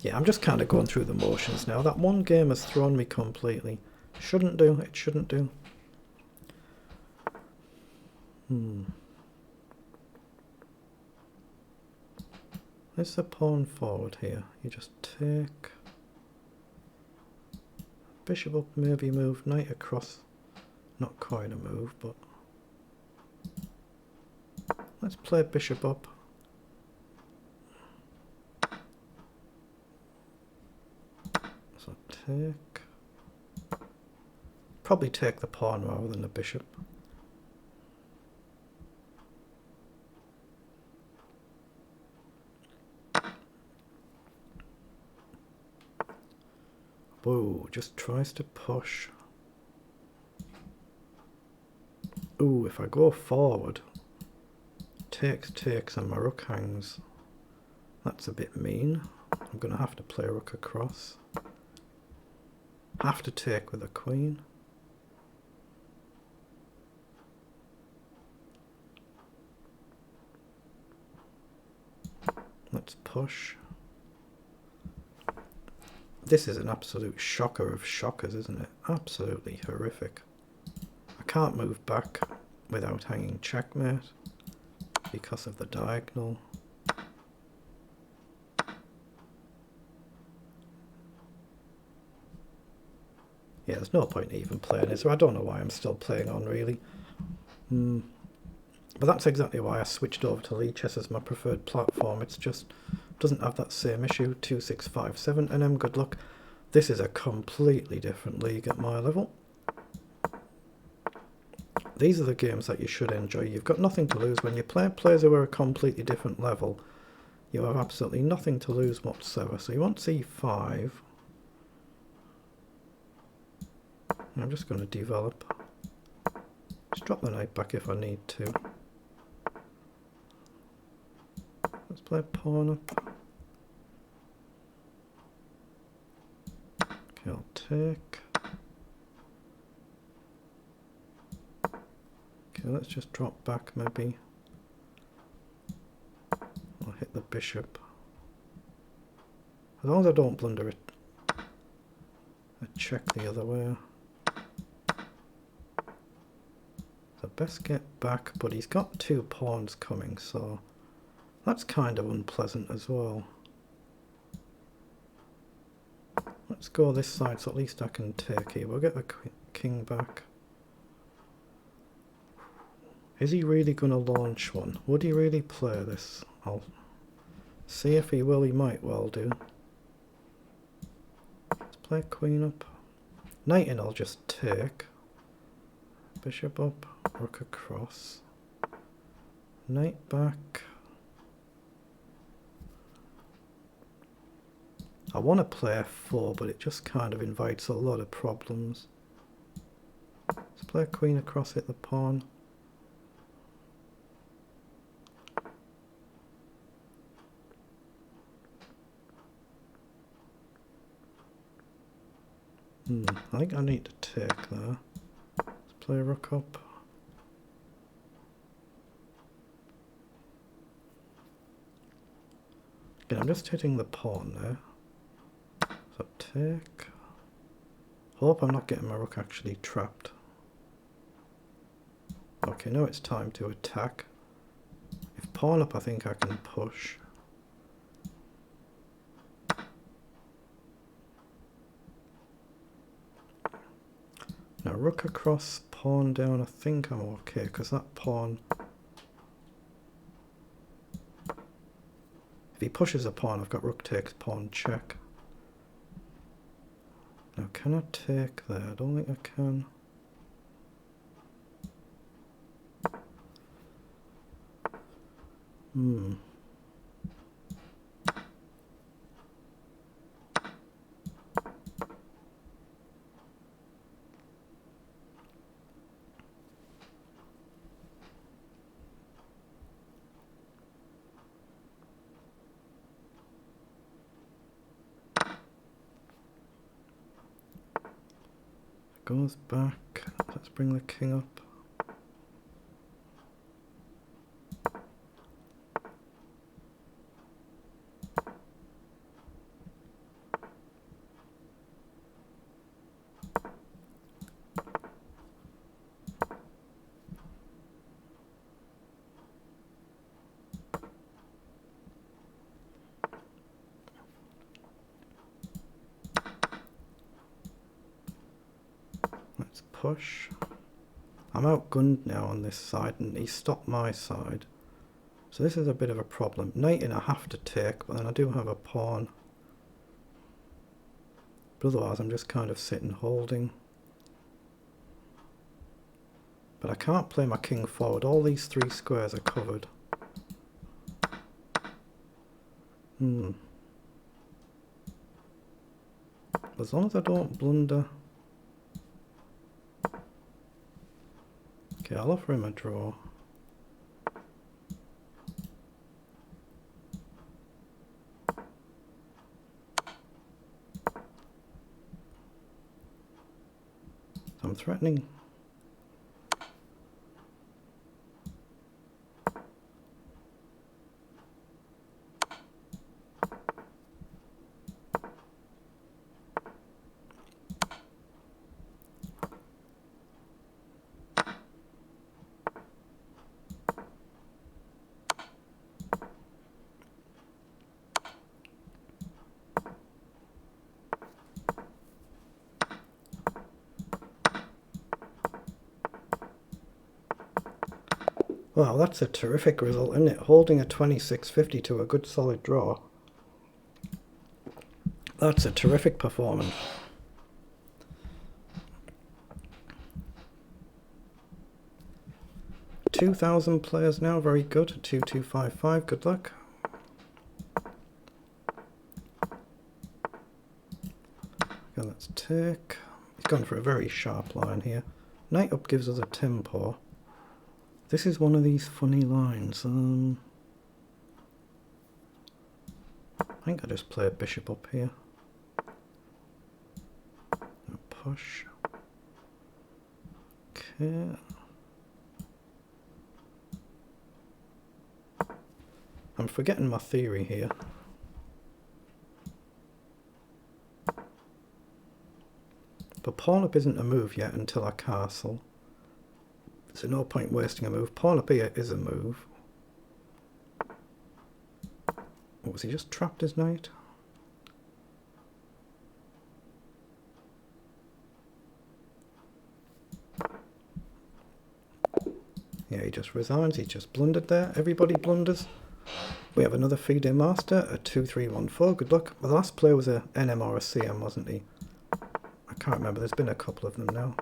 Yeah, I'm just kind of going through the motions now. That one game has thrown me completely. Shouldn't do, it shouldn't do. There's the pawn forward here. You just take. Bishop up, maybe move. Knight across. Not quite a move, but let's play bishop up. So take. Probably take the pawn rather than the bishop. Whoa, just tries to push. Ooh, if I go forward, takes and my rook hangs. That's a bit mean. I'm going to have to play rook across. Have to take with a queen. push. This is an absolute shocker of shockers, isn't it? Absolutely horrific. I can't move back without hanging checkmate because of the diagonal. Yeah, there's no point even playing it, so I don't know why I'm still playing on, really. But that's exactly why I switched over to Lee Chess as my preferred platform. It's just doesn't have that same issue. 2657 NM, good luck. This is a completely different league at my level. These are the games that you should enjoy. You've got nothing to lose. When you play players who are a completely different level, you have absolutely nothing to lose whatsoever. So you want C5. I'm just going to develop. Just drop the knight back if I need to. Let's play pawn up. Okay, I'll take. Okay, let's just drop back maybe. I'll hit the bishop. As long as I don't blunder it, I check the other way. So best get back, but he's got two pawns coming, so that's kind of unpleasant as well. Let's go this side, so at least I can take here. We'll get the king back. Is he really going to launch one? Would he really play this? I'll see if he will. He might well do. Let's play queen up. Knight in I'll just take. Bishop up, rook across. Knight back. I want to play f4, but it just kind of invites a lot of problems. Let's play queen across, hit the pawn. I think I need to take there. Let's play rook up. Again, I'm just hitting the pawn there. So take. Hope I'm not getting my rook actually trapped. Okay, now it's time to attack. If pawn up, I think I can push. Now rook across, pawn down, I think I'm okay, because that pawn... If he pushes a pawn, I've got rook takes, pawn check. Now can I take there? I don't think I can. Goes back. Let's bring the king up. Push. I'm outgunned now on this side and he stopped my side. So this is a bit of a problem. Knight in I have to take, but then I do have a pawn. But otherwise I'm just kind of sitting holding. But I can't play my king forward. All these three squares are covered. As long as I don't blunder. Okay, I'll offer him a draw. So I'm threatening. Wow, that's a terrific result, isn't it? Holding a 2650 to a good solid draw. That's a terrific performance. $2,000 players now, very good. 2255, good luck. Okay, let's take. He's gone for a very sharp line here. Knight up gives us a tempo. This is one of these funny lines. I think I just play a bishop up here. Push. Okay. I'm forgetting my theory here. But pawn up isn't a move yet until I castle. So no point wasting a move. Pawn up here is a move. What, was he just trapped his knight? Yeah, he just resigns. He just blundered there. Everybody blunders. We have another FIDE master, a 2314. Good luck. Well, the last player was a NM or a CM, wasn't he? I can't remember. There's been a couple of them now.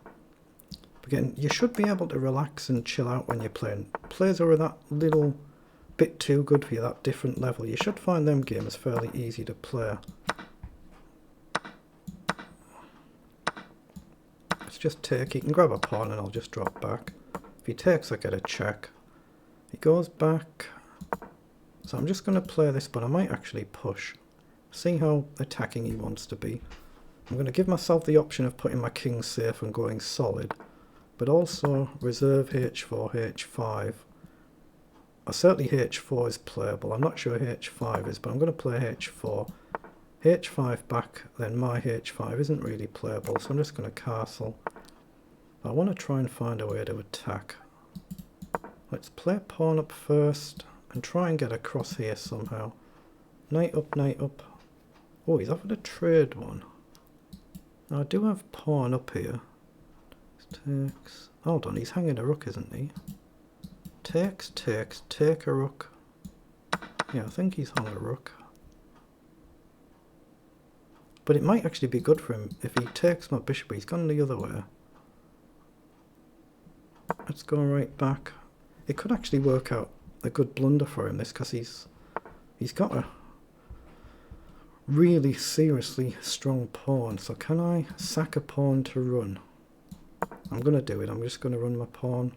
But again, you should be able to relax and chill out when you're playing. Players are that little bit too good for you, that different level. You should find them games fairly easy to play. Let's just take. He can grab a pawn and I'll just drop back. If he takes, I get a check. He goes back. So I'm just going to play this, but I might actually push. See how attacking he wants to be. I'm going to give myself the option of putting my king safe and going solid, but also reserve h4, h5. Certainly h4 is playable. I'm not sure h5 is, but I'm going to play h4. h5 back, then my h5 isn't really playable, so I'm just going to castle. I want to try and find a way to attack. Let's play pawn up first and try and get across here somehow. Knight up, knight up. Oh, he's offered a trade one. Now I do have pawn up here. Takes. Hold on, he's hanging a rook, isn't he? Takes, takes, take a rook. Yeah, I think he's hung a rook. But it might actually be good for him if he takes my bishop. He's gone the other way. Let's go right back. It could actually work out a good blunder for him, this, because he's got a really seriously strong pawn. So can I sack a pawn to run? I'm going to do it. I'm just going to run my pawn.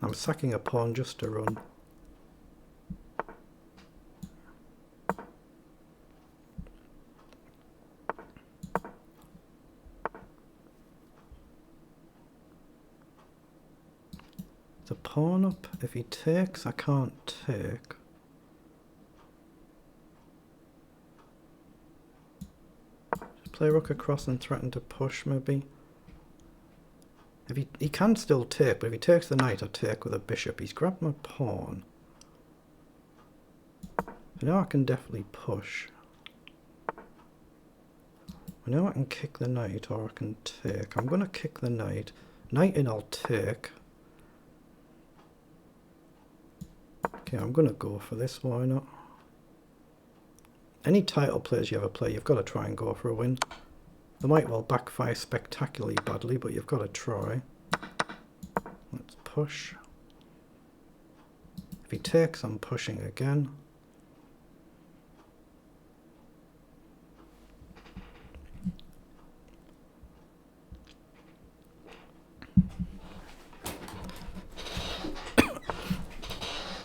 I'm sacking a pawn just to run. The pawn up. If he takes, I can't take. Just play rook across and threaten to push, maybe. If he can still take, but if he takes the knight, I take with a bishop. He's grabbed my pawn. So now I can definitely push. Now I can kick the knight, or I can take. I'm going to kick the knight. Knight in, I'll take. Okay, I'm going to go for this, why not? Any title players you ever play, you've got to try and go for a win. They might well backfire spectacularly badly, but you've got to try. Let's push. If he takes, I'm pushing again.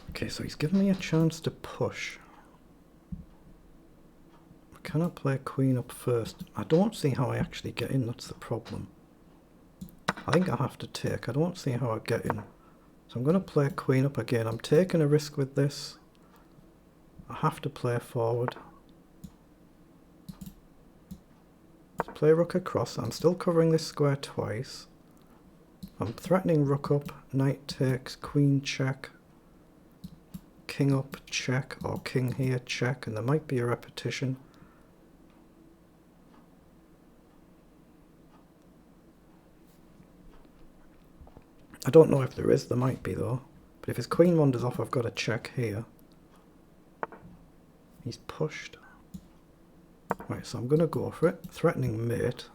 Okay, so he's given me a chance to push. Can I play queen up first? I don't see how I actually get in, that's the problem. I think I have to take. I don't see how I get in. So I'm going to play queen up again. I'm taking a risk with this. I have to play forward. Let's play rook across. I'm still covering this square twice. I'm threatening rook up, knight takes, queen check. King up, check, or king here, check, and there might be a repetition. I don't know if there is, there might be though. But if his queen wanders off, I've got to check here. He's pushed. Right, so I'm going to go for it. Threatening mate.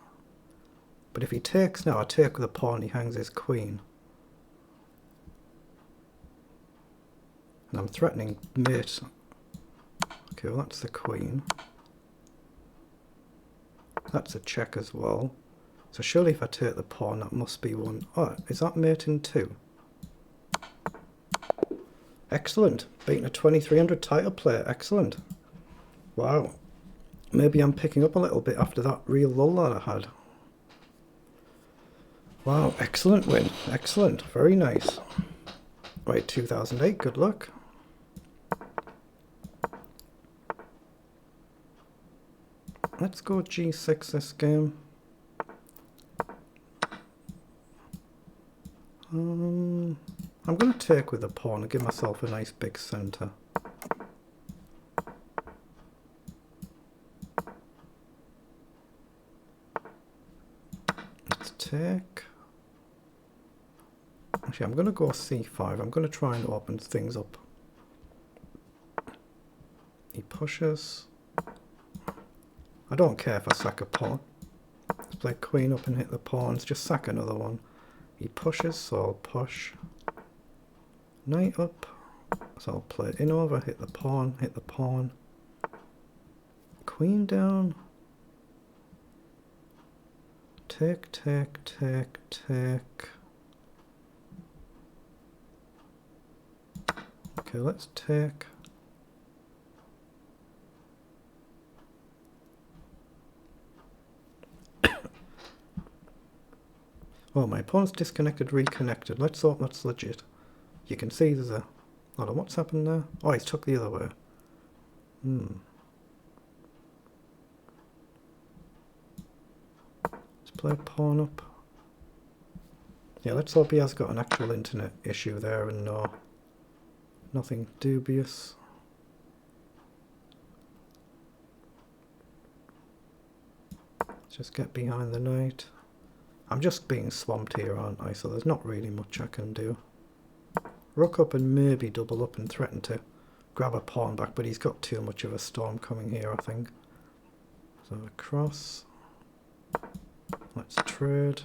But if he takes now, I take with a pawn, he hangs his queen. And I'm threatening mate. Okay, well that's the queen. That's a check as well. So surely if I take the pawn, that must be one. Oh, is that mate in 2? Excellent. Beating a 2300 title player. Excellent. Wow. Maybe I'm picking up a little bit after that real lull that I had. Wow, excellent win. Excellent. Very nice. Right, 2008. Good luck. Let's go G6 this game. I'm going to take with the pawn and give myself a nice big centre. Let's take. Actually, I'm going to go C5. I'm going to try and open things up. He pushes. I don't care if I sack a pawn. Let's play queen up and hit the pawns. Just sack another one. He pushes, so I'll push. Knight up. So I'll play in over, hit the pawn, hit the pawn. Queen down. Take, take, take, take. Okay, let's take. Oh, my opponent's disconnected, reconnected. Let's hope that's legit. You can see there's a... Hold on, what's happened there? Oh, he's took the other way. Let's play pawn up. Yeah, let's hope he has got an actual internet issue there and nothing dubious. Let's just get behind the knight. I'm just being swamped here, aren't I? So there's not really much I can do. Rook up and maybe double up and threaten to grab a pawn back, but he's got too much of a storm coming here, I think. So across. Let's trade.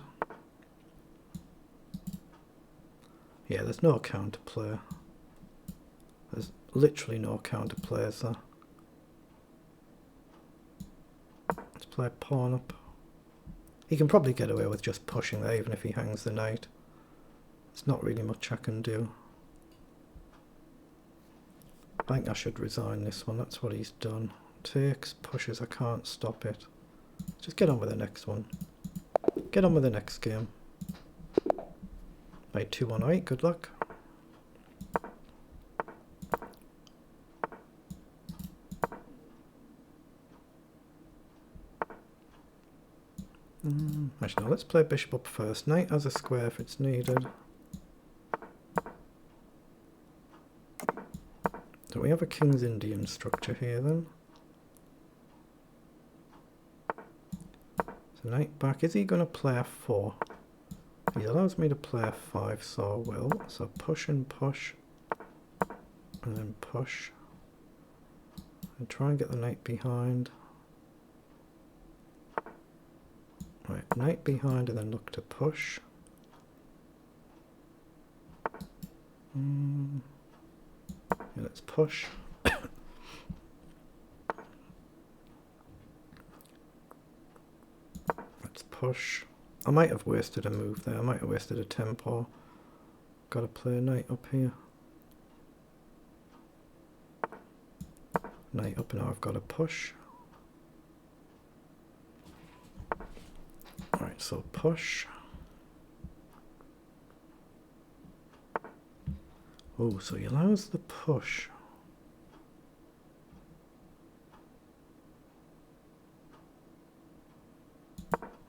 Yeah, there's no counterplay. There's literally no counterplays there. Let's play pawn up. He can probably get away with just pushing there, even if he hangs the knight. There's not really much I can do. I think I should resign this one. That's what he's done. Takes, pushes, I can't stop it. Just get on with the next one. Get on with the next game. Right, 2-1-8, good luck. Actually, no, let's play bishop up first. Knight has a square if it's needed. So we have a King's Indian structure here then. So knight back. Is he going to play f4? He allows me to play f5, so I will. So push and push. And then push. And try and get the knight behind. Right, knight behind and then look to push. Yeah, let's push. Let's push. I might have wasted a move there. I might have wasted a tempo. Got to play a knight up here. Knight up, and now I've got to push. Alright, so push. Oh, so he allows the push.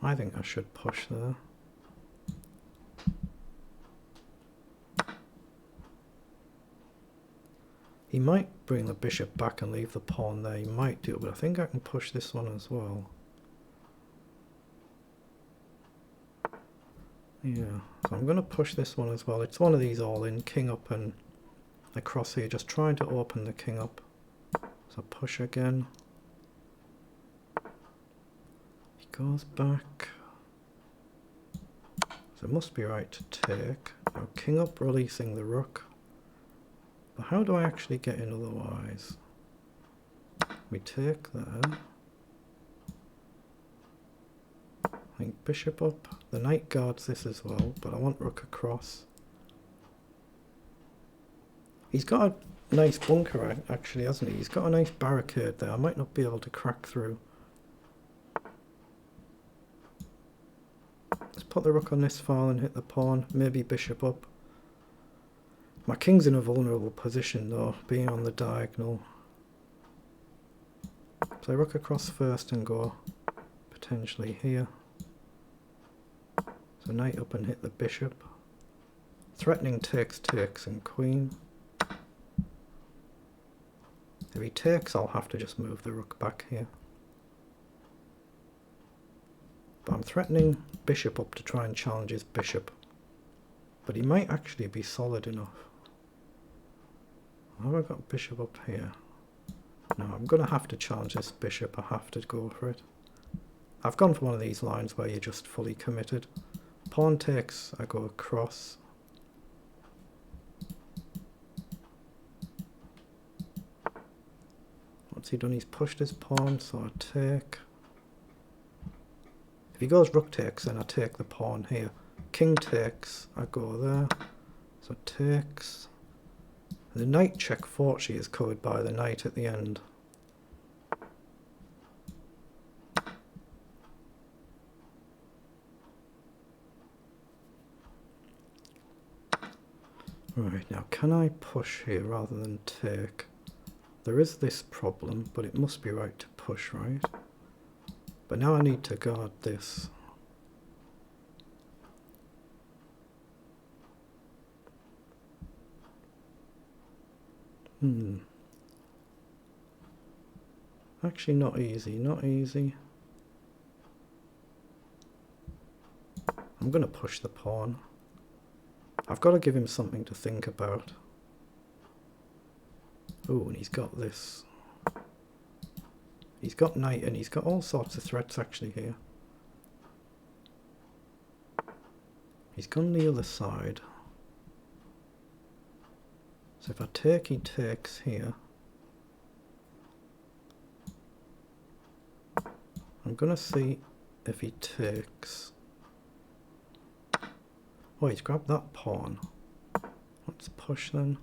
I think I should push there. He might bring the bishop back and leave the pawn there. He might do it, but I think I can push this one as well. Yeah, so I'm going to push this one as well. It's one of these all in, king up and across here, just trying to open the king up. So push again. He goes back. So it must be right to take. Now king up, releasing the rook. But how do I actually get in otherwise? We take there. I think bishop up. The knight guards this as well, but I want rook across. He's got a nice bunker actually, hasn't he? He's got a nice barricade there. I might not be able to crack through. Let's put the rook on this file and hit the pawn. Maybe bishop up. My king's in a vulnerable position though, being on the diagonal. Play rook across first and go potentially here. So knight up and hit the bishop. Threatening takes and queen. If he takes, I'll have to just move the rook back here. But I'm threatening bishop up to try and challenge his bishop. But he might actually be solid enough. Have I got bishop up here? No, I'm going to have to challenge this bishop. I have to go for it. I've gone for one of these lines where you're just fully committed. Pawn takes, I go across. What's he done? He's pushed his pawn, so I take. If he goes rook takes, then I take the pawn here. King takes, I go there. So takes. The knight check fortune is covered by the knight at the end. Right, now can I push here rather than take? There is this problem, but it must be right to push, right? But now I need to guard this. Actually not easy, not easy. I'm going to push the pawn. I've got to give him something to think about. Oh, and he's got this. He's got knight and he's got all sorts of threats actually here. He's gone the other side. So if I take, he takes here. I'm going to see if he takes. Oh, he's grabbed that pawn. Let's push then.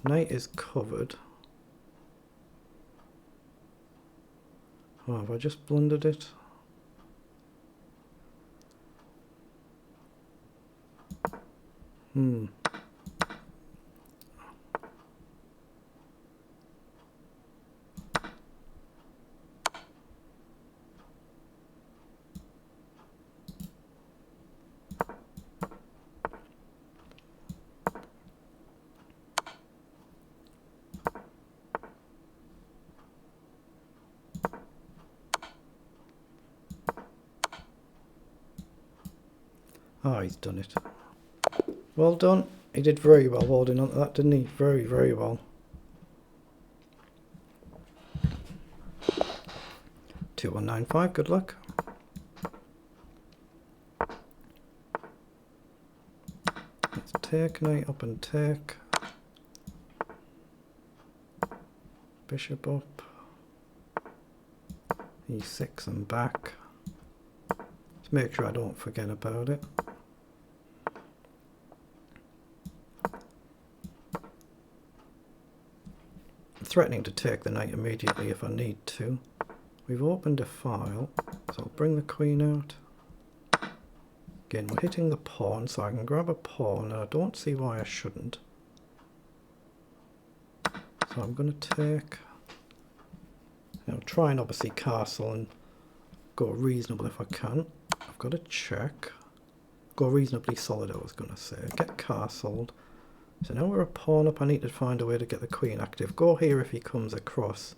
Knight is covered. Oh, have I just blundered it? Ah, he's done it. Well done. He did very well holding on to that, didn't he? Very, very well. 2195, good luck. Let's take, knight up and take. Bishop up. E6 and back. Let's make sure I don't forget about it. Threatening to take the knight immediately if I need to. We've opened a file, so I'll bring the queen out. Again, we're hitting the pawn, so I can grab a pawn, and I don't see why I shouldn't. So I'm going to take. Now try and obviously castle and go reasonable if I can. I've got a check. Go reasonably solid, I was going to say. Get castled. So now we're a pawn up, I need to find a way to get the queen active. Go here if he comes across.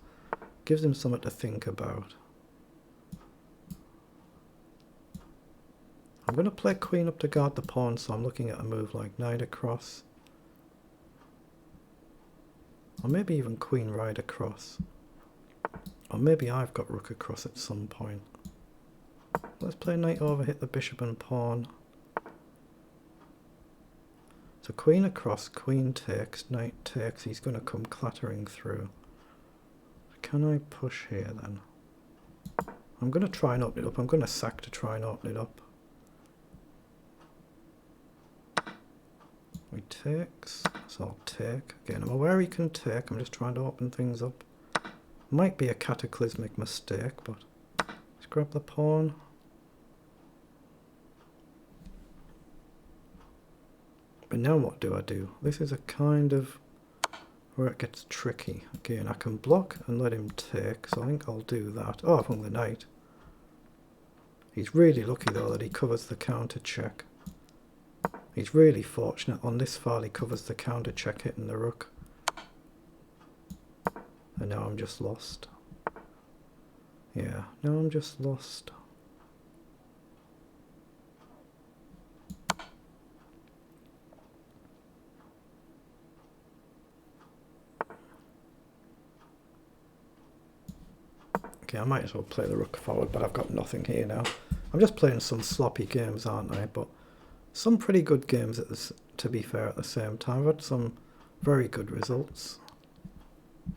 Gives him something to think about. I'm going to play queen up to guard the pawn, so I'm looking at a move like knight across. Or maybe even queen right across. Or maybe I've got rook across at some point. Let's play knight over, hit the bishop and pawn. So queen across, queen takes, knight takes. He's going to come clattering through. Can I push here then? I'm going to try and open it up. I'm going to sack to try and open it up. He takes, so I'll take. Again, I'm aware he can take. I'm just trying to open things up. Might be a cataclysmic mistake, but let's grab the pawn. But now what do I do? This is a kind of where it gets tricky. Again, I can block and let him take, so I think I'll do that. Oh, I've hung the knight. He's really lucky though that he covers the counter check. He's really fortunate on this file he covers the counter check hitting the rook. And now I'm just lost. Yeah, now I'm just lost. Okay, I might as well play the rook forward, but I've got nothing here now. I'm just playing some sloppy games, aren't I? But some pretty good games, to be fair, at the same time. I've had some very good results.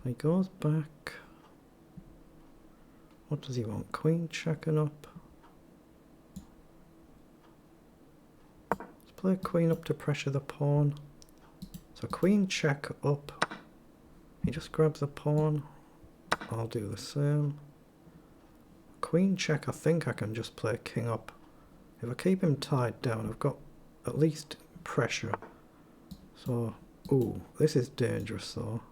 He goes back. What does he want? Queen checking up. Let's play queen up to pressure the pawn. So queen check up. He just grabs the pawn. I'll do the same. Queen check, I think I can just play king up. If I keep him tied down, I've got at least pressure. So, ooh, this is dangerous though.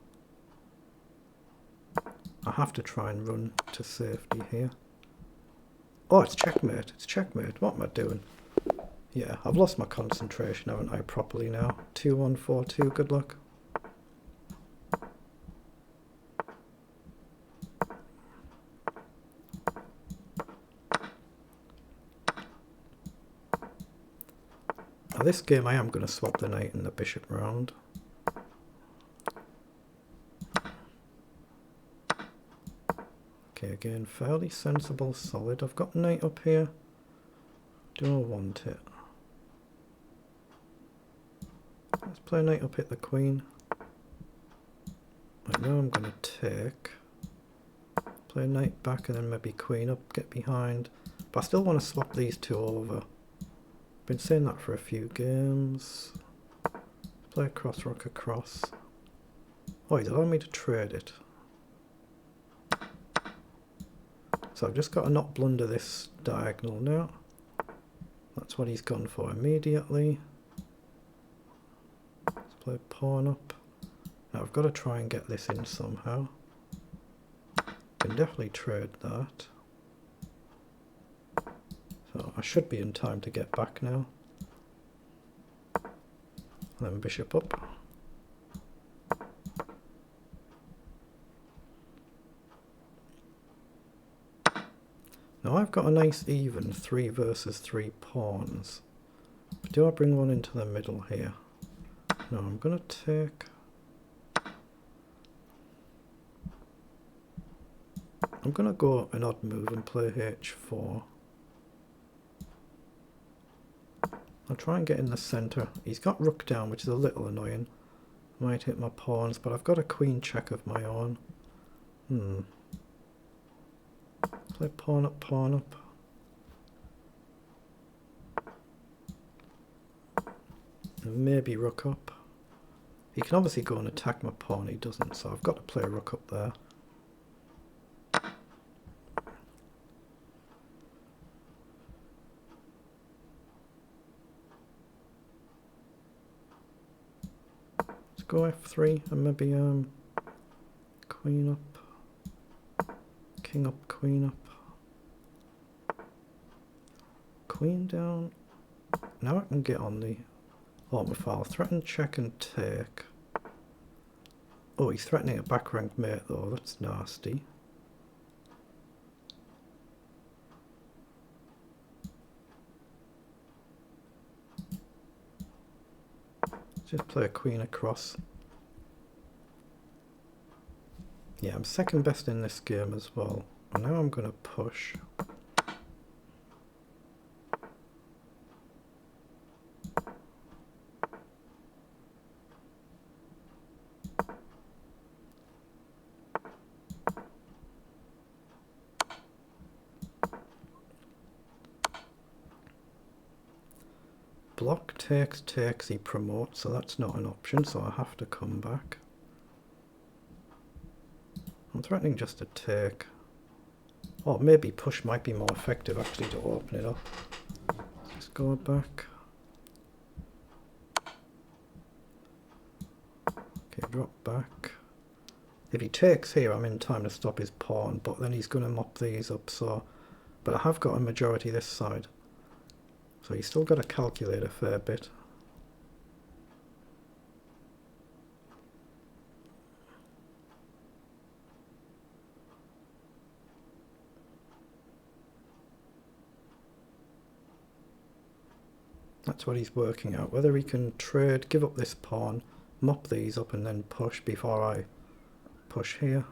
I have to try and run to safety here. Oh, it's checkmate. It's checkmate. What am I doing? Yeah, I've lost my concentration, haven't I, properly now. 2-1-4-2, good luck. Now this game I am going to swap the knight and the bishop round. Okay, again, fairly sensible, solid. I've got knight up here. Do I want it? Let's play knight up, hit the queen. Right, now I'm going to take. Play knight back and then maybe queen up, get behind. But I still want to swap these two over. Been saying that for a few games. Play cross rook across. Oh, he's allowing me to trade it. So I've just got to not blunder this diagonal now. That's what he's gone for immediately. Let's play pawn up. Now I've got to try and get this in somehow. Can definitely trade that. So I should be in time to get back now. And then bishop up. Now I've got a nice even 3 versus 3 pawns. But do I bring one into the middle here? No, I'm going to take... I'm going to go an odd move and play h4. I'll try and get in the centre. He's got rook down, which is a little annoying. Might hit my pawns, but I've got a queen check of my own. Play pawn up, pawn up. And maybe rook up. He can obviously go and attack my pawn, he doesn't, so I've got to play rook up there. Go f3 and maybe queen up, king up, queen up, queen down. Now I can get on the my file. Threaten, check and take. Oh, he's threatening a back rank mate though, that's nasty. Just play a queen across. Yeah, I'm second best in this game as well. And now I'm going to push. Block takes, he promotes, so that's not an option, so I have to come back. I'm threatening just to take. Or maybe push might be more effective actually to open it up. Just go back. Okay, drop back. If he takes here, I'm in time to stop his pawn, but then he's going to mop these up, so... But I have got a majority this side. So he's still got to calculate a fair bit. That's what he's working out. Whether he can trade, give up this pawn, mop these up and then push before I push here.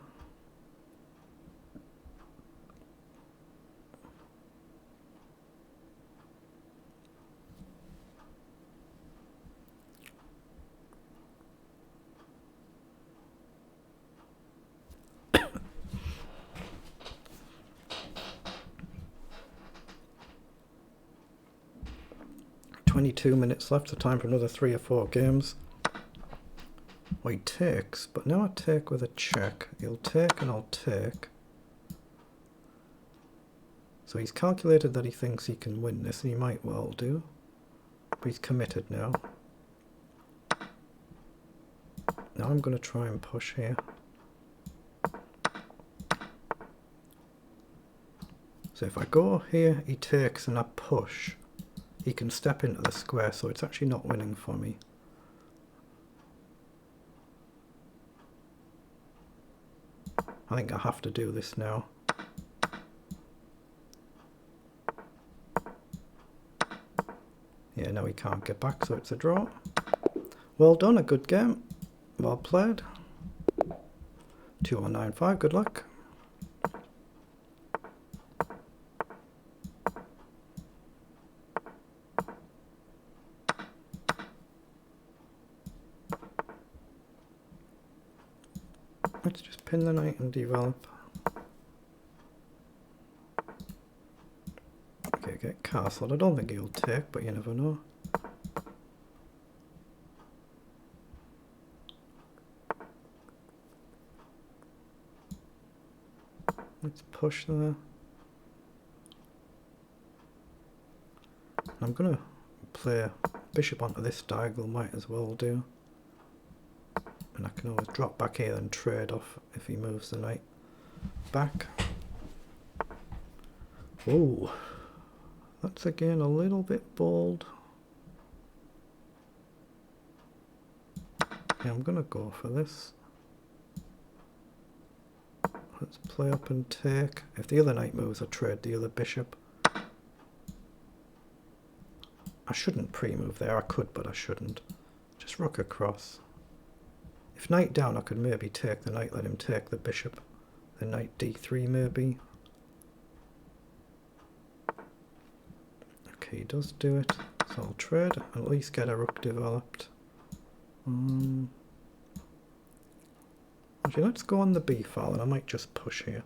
Minutes left, so time for another 3 or 4 games. Well, he takes, but now I take with a check. He'll take and I'll take. So he's calculated that he thinks he can win this, and he might well do. But he's committed now. Now I'm going to try and push here. So if I go here, he takes and I push. He can step into the square, so it's actually not winning for me. I think I have to do this now. Yeah, now he can't get back, so it's a draw. Well done, a good game. Well played. 2195, good luck. Let's just pin the knight and develop. Okay, get castled. I don't think he'll take, but you never know. Let's push there. I'm going to play bishop onto this diagonal, might as well do. And I can always drop back here and trade off if he moves the knight back. Oh, that's again a little bit bold. Yeah, I'm going to go for this. Let's play up and take. If the other knight moves, I trade the other bishop. I shouldn't pre-move there. I could, but I shouldn't. Just rook across. If knight down, I could maybe take the knight, let him take the bishop. Then knight d3 maybe. Okay, he does do it. So I'll trade and at least get a rook developed. Actually, let's go on the b file and I might just push here.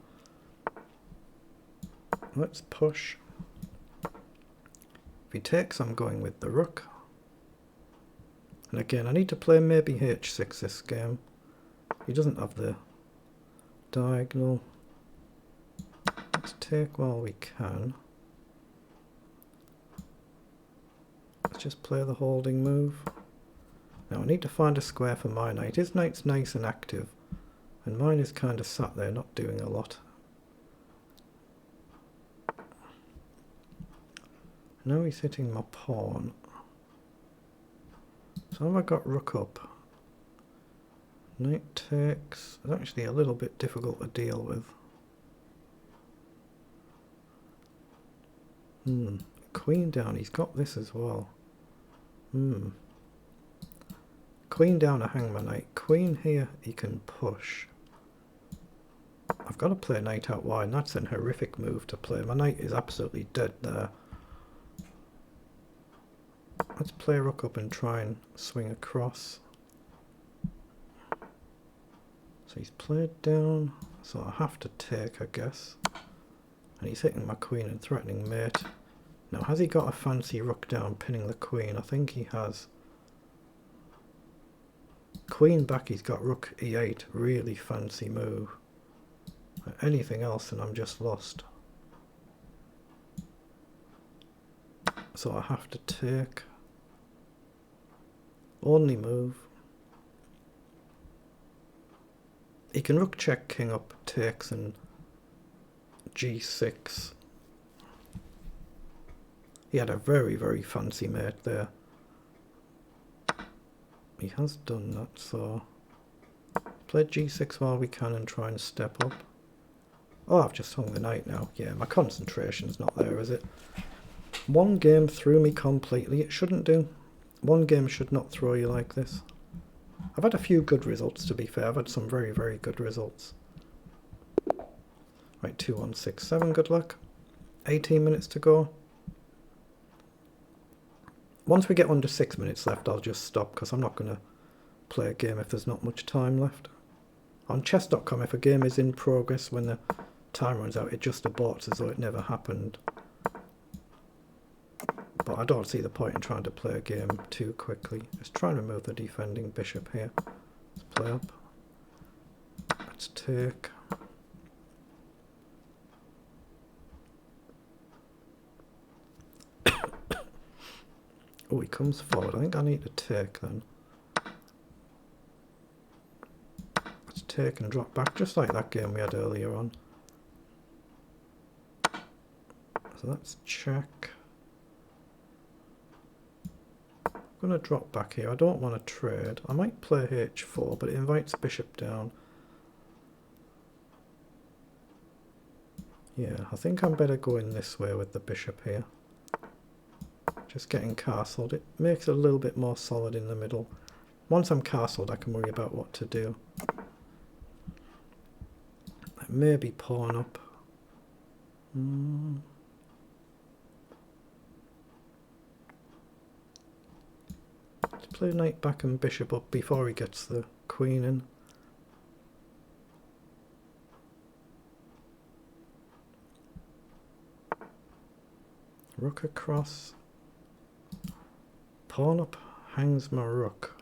Let's push. If he takes, I'm going with the rook. And again, I need to play maybe h6 this game. He doesn't have the diagonal. Let's take while we can. Let's just play the holding move. Now I need to find a square for my knight. His knight's nice and active, and mine is kind of sat there not doing a lot. Now he's hitting my pawn. So have I got rook up? Knight takes. It's actually a little bit difficult to deal with. Queen down. He's got this as well. queen down to hang my knight. Queen here, he can push. I've got to play knight out wide, and that's a horrific move to play. My knight is absolutely dead there. Let's play rook up and try and swing across. So he's played down, so I have to take, I guess. And he's hitting my queen and threatening mate. Now, has he got a fancy rook down pinning the queen? I think he has. Queen back, he's got rook e8, really fancy move. Anything else and I'm just lost. So I have to take. Only move. He can rook check, king up, takes and g6. He had a very, very fancy mate there. He has done that, so play g6 while we can and try and step up. Oh, I've just hung the knight now. Yeah, my concentration's not there, is it? One game threw me completely. It shouldn't do. One game should not throw you like this. I've had a few good results, to be fair. I've had some very, very good results. Right, 2, 1, 6, 7. Good luck. 18 minutes to go. Once we get under 6 minutes left, I'll just stop because I'm not going to play a game if there's not much time left. On chess.com, if a game is in progress when the time runs out, it just aborts as though it never happened. But I don't see the point in trying to play a game too quickly. Let's try and remove the defending bishop here. Let's play up. Let's take. Oh, he comes forward. I think I need to take then. Let's take and drop back, just like that game we had earlier on. So let's check. I'm going to drop back here. I don't want to trade. I might play h4, but it invites bishop down. Yeah, I think I'm better going this way with the bishop here. Just getting castled. It makes it a little bit more solid in the middle. Once I'm castled, I can worry about what to do. Maybe pawn up. Let's play knight back and bishop up before he gets the queen in. Rook across. Pawn up hangs my rook.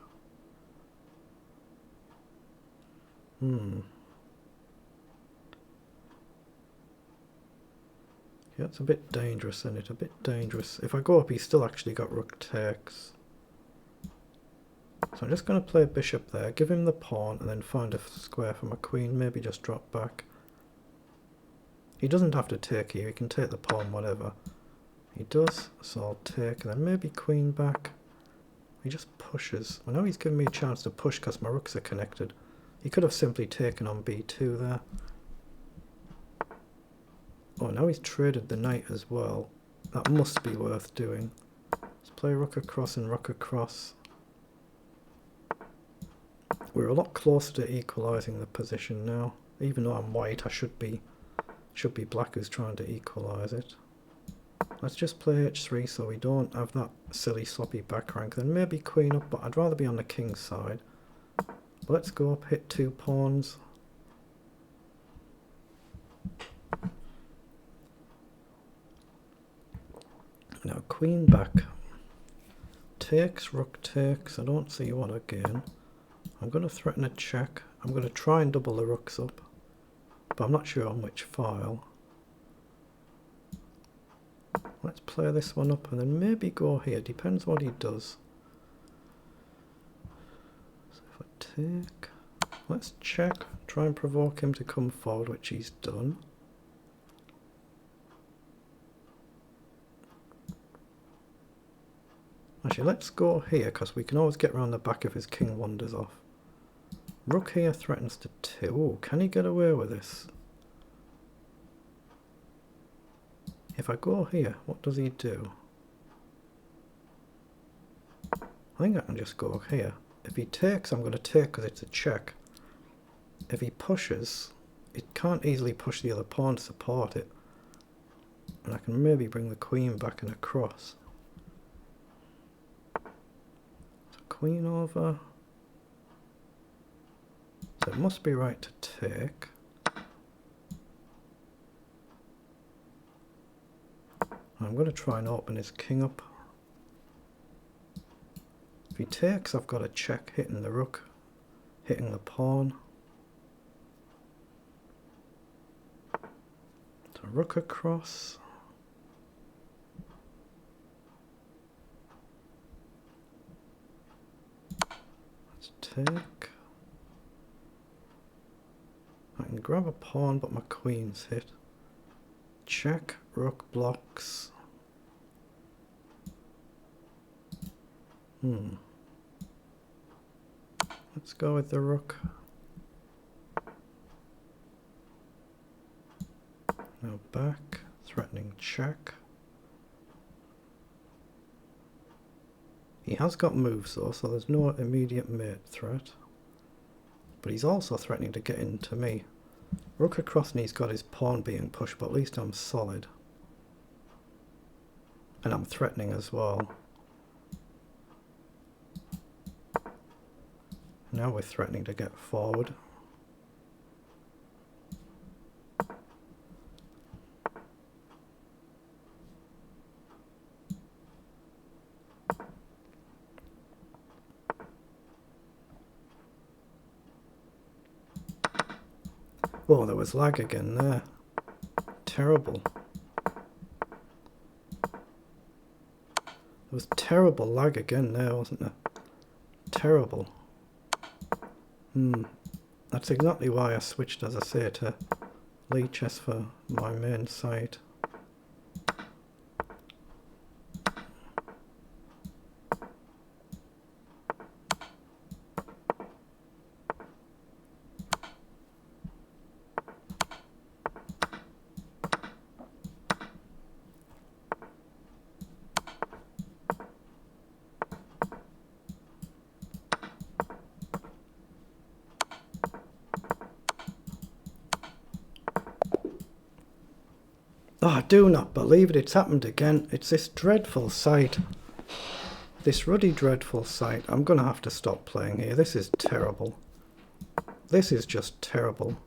Yeah, it's a bit dangerous, isn't it? A bit dangerous. If I go up, he's still actually got rook takes. So I'm just going to play bishop there, give him the pawn, and then find a square for my queen. Maybe just drop back. He doesn't have to take here. He can take the pawn, whatever. He does, so I'll take, and then maybe queen back. He just pushes. Well, now he's giving me a chance to push because my rooks are connected. He could have simply taken on b2 there. Oh, now he's traded the knight as well. That must be worth doing. Let's play rook across and rook across. We're a lot closer to equalising the position now. Even though I'm white, I should be black who's trying to equalise it. Let's just play h3 so we don't have that silly sloppy back rank. Then maybe queen up, but I'd rather be on the king's side. But let's go up, hit 2 pawns. Now queen back. Takes, rook takes. I don't see what again. I'm going to threaten a check. I'm going to try and double the rooks up, but I'm not sure on which file. Let's play this one up and then maybe go here. Depends what he does. So if I take, let's check. Try and provoke him to come forward, which he's done. Actually, let's go here because we can always get around the back if his king wanders off. Rook here threatens to take. Oh, can he get away with this? If I go here, what does he do? I think I can just go here. If he takes, I'm going to take because it's a check. If he pushes, it can't easily push the other pawn to support it. And I can maybe bring the queen back and across. So queen over. So it must be right to take. I'm going to try and open his king up. If he takes, I've got a check hitting the rook, hitting the pawn. So rook across. Let's take. I can grab a pawn, but my queen's hit. Check, rook blocks. Let's go with the rook. Now back, threatening check. He has got moves though, so there's no immediate mate threat. But he's also threatening to get into me. Rook across and he's got his pawn being pushed, but at least I'm solid. And I'm threatening as well. Now we're threatening to get forward. Whoa, there was lag again there. Terrible. There was terrible lag again there, wasn't there? Terrible. That's exactly why I switched, as I say, to Lee Chess for my main site. Oh, I do not believe it, it's happened again. It's this dreadful site. This ruddy dreadful site. I'm going to have to stop playing here. This is terrible. This is just terrible.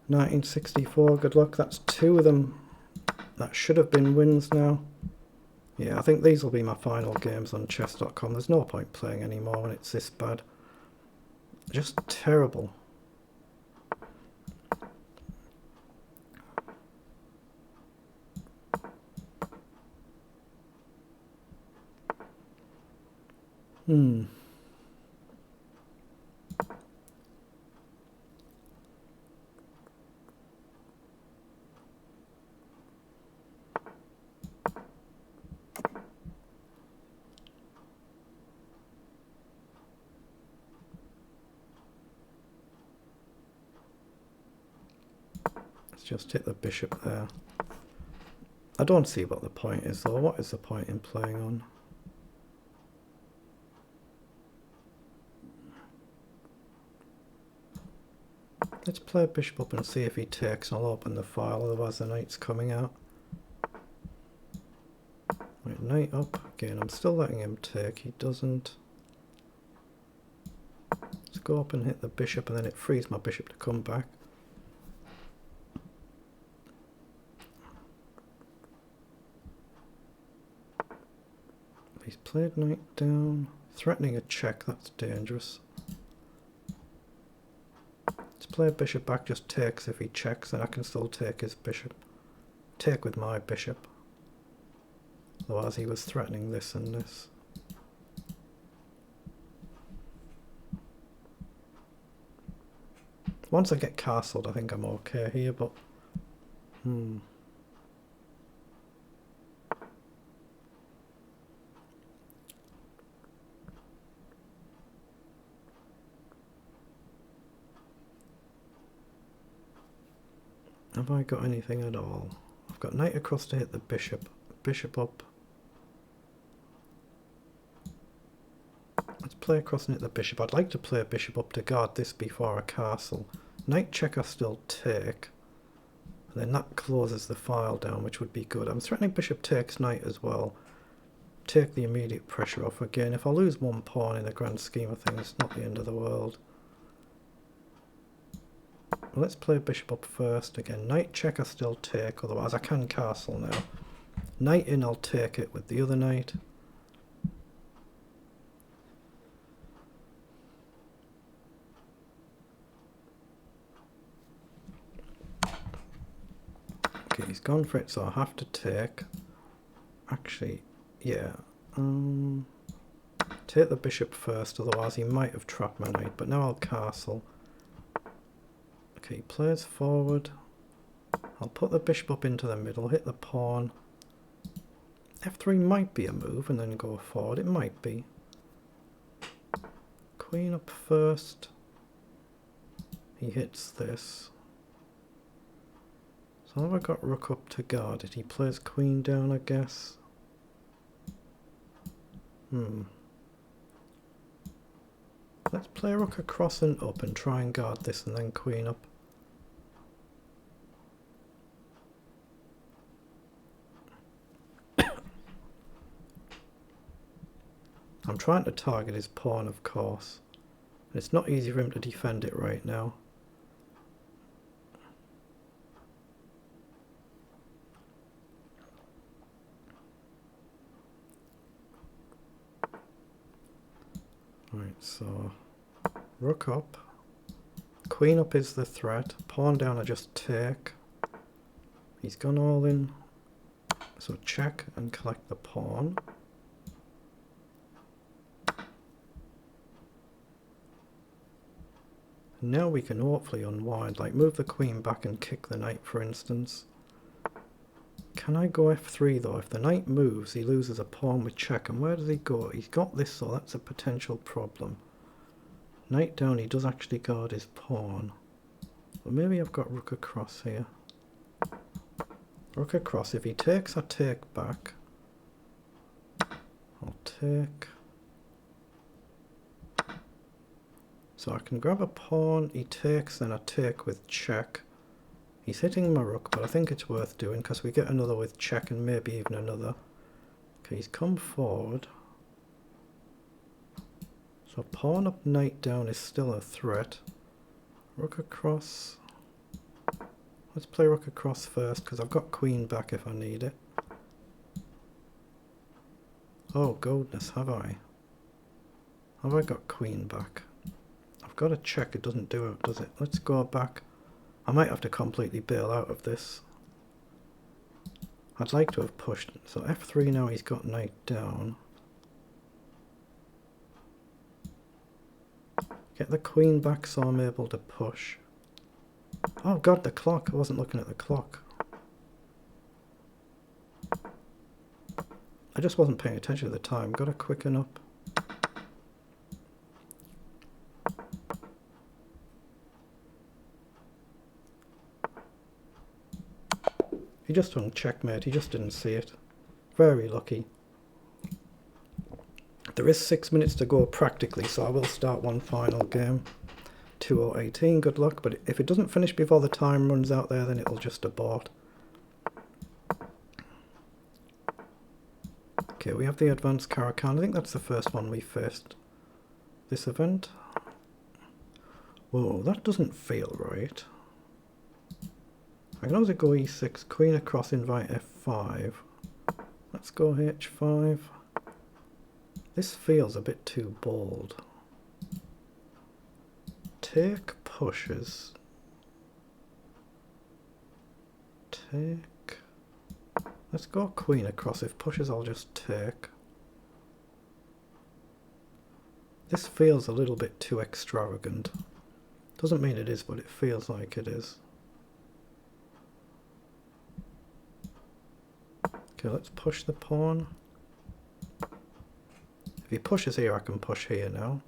1964, good luck. That's 2 of them. That should have been wins now. Yeah, I think these will be my final games on chess.com. There's no point playing anymore when it's this bad. Just terrible. Let's just hit the bishop there. I don't see what the point is though. What is the point in playing on? Let's play bishop up and see if he takes. I'll open the file, otherwise the knight's coming out. Right, knight up. Again, I'm still letting him take. He doesn't. Let's go up and hit the bishop, and then it frees my bishop to come back. He's played knight down. Threatening a check, that's dangerous. Let's play a bishop back, just takes if he checks, and I can still take his bishop. Take with my bishop. Otherwise he was threatening this and this. Once I get castled, I think I'm okay here, but... Have I got anything at all? I've got knight across to hit the bishop. Bishop up. Let's play across and hit the bishop. I'd like to play a bishop up to guard this before a castle. Knight check I still take. And then that closes the file down, which would be good. I'm threatening bishop takes knight as well. Take the immediate pressure off again. If I lose one pawn in the grand scheme of things, it's not the end of the world. Well, let's play bishop up first. Again, knight check I still take, otherwise I can castle now. Knight in, I'll take it with the other knight. Okay, he's gone for it, so I have to take. Actually, yeah. Take the bishop first, otherwise he might have trapped my knight, but now I'll castle. Okay, he plays forward. I'll put the bishop up into the middle, hit the pawn. F3 might be a move and then go forward. It might be. Queen up first. He hits this. So now I've got rook up to guard it. He plays queen down, I guess. Let's play rook across and up and try and guard this and then queen up. I'm trying to target his pawn, of course. And it's not easy for him to defend it right now. Right, so rook up. Queen up is the threat. Pawn down I just take. He's gone all in. So check and collect the pawn. Now we can hopefully unwind, like move the queen back and kick the knight, for instance. Can I go f3 though? If the knight moves, he loses a pawn with check. And where does he go? He's got this, so that's a potential problem. Knight down, he does actually guard his pawn. Well, maybe I've got rook across here. Rook across. If he takes, I take back. I'll take. So I can grab a pawn, he takes, then I take with check. He's hitting my rook, but I think it's worth doing because we get another with check and maybe even another. Okay, he's come forward. So pawn up, knight down is still a threat. Rook across. Let's play rook across first because I've got queen back if I need it. Oh goodness, have I? Have I got queen back? I've got to check it doesn't do it, does it? Let's go back. I might have to completely bail out of this. I'd like to have pushed. So f3 now he's got knight down. Get the queen back so I'm able to push. Oh god, the clock. I wasn't looking at the clock. I just wasn't paying attention at the time. Got to quicken up. He just hung checkmate, he just didn't see it. Very lucky. There is 6 minutes to go practically, so I will start one final game. 2:18, good luck, but if it doesn't finish before the time runs out there, then it'll just abort. Okay, we have the advanced Caracan. I think that's the first one we faced this event. Whoa, that doesn't feel right. I can also go e6, queen across, invite f5. Let's go h5. This feels a bit too bold. Take pushes. Take. Let's go queen across. If pushes, I'll just take. This feels a little bit too extravagant. Doesn't mean it is, but it feels like it is. Okay, let's push the pawn. If he pushes here, I can push here now.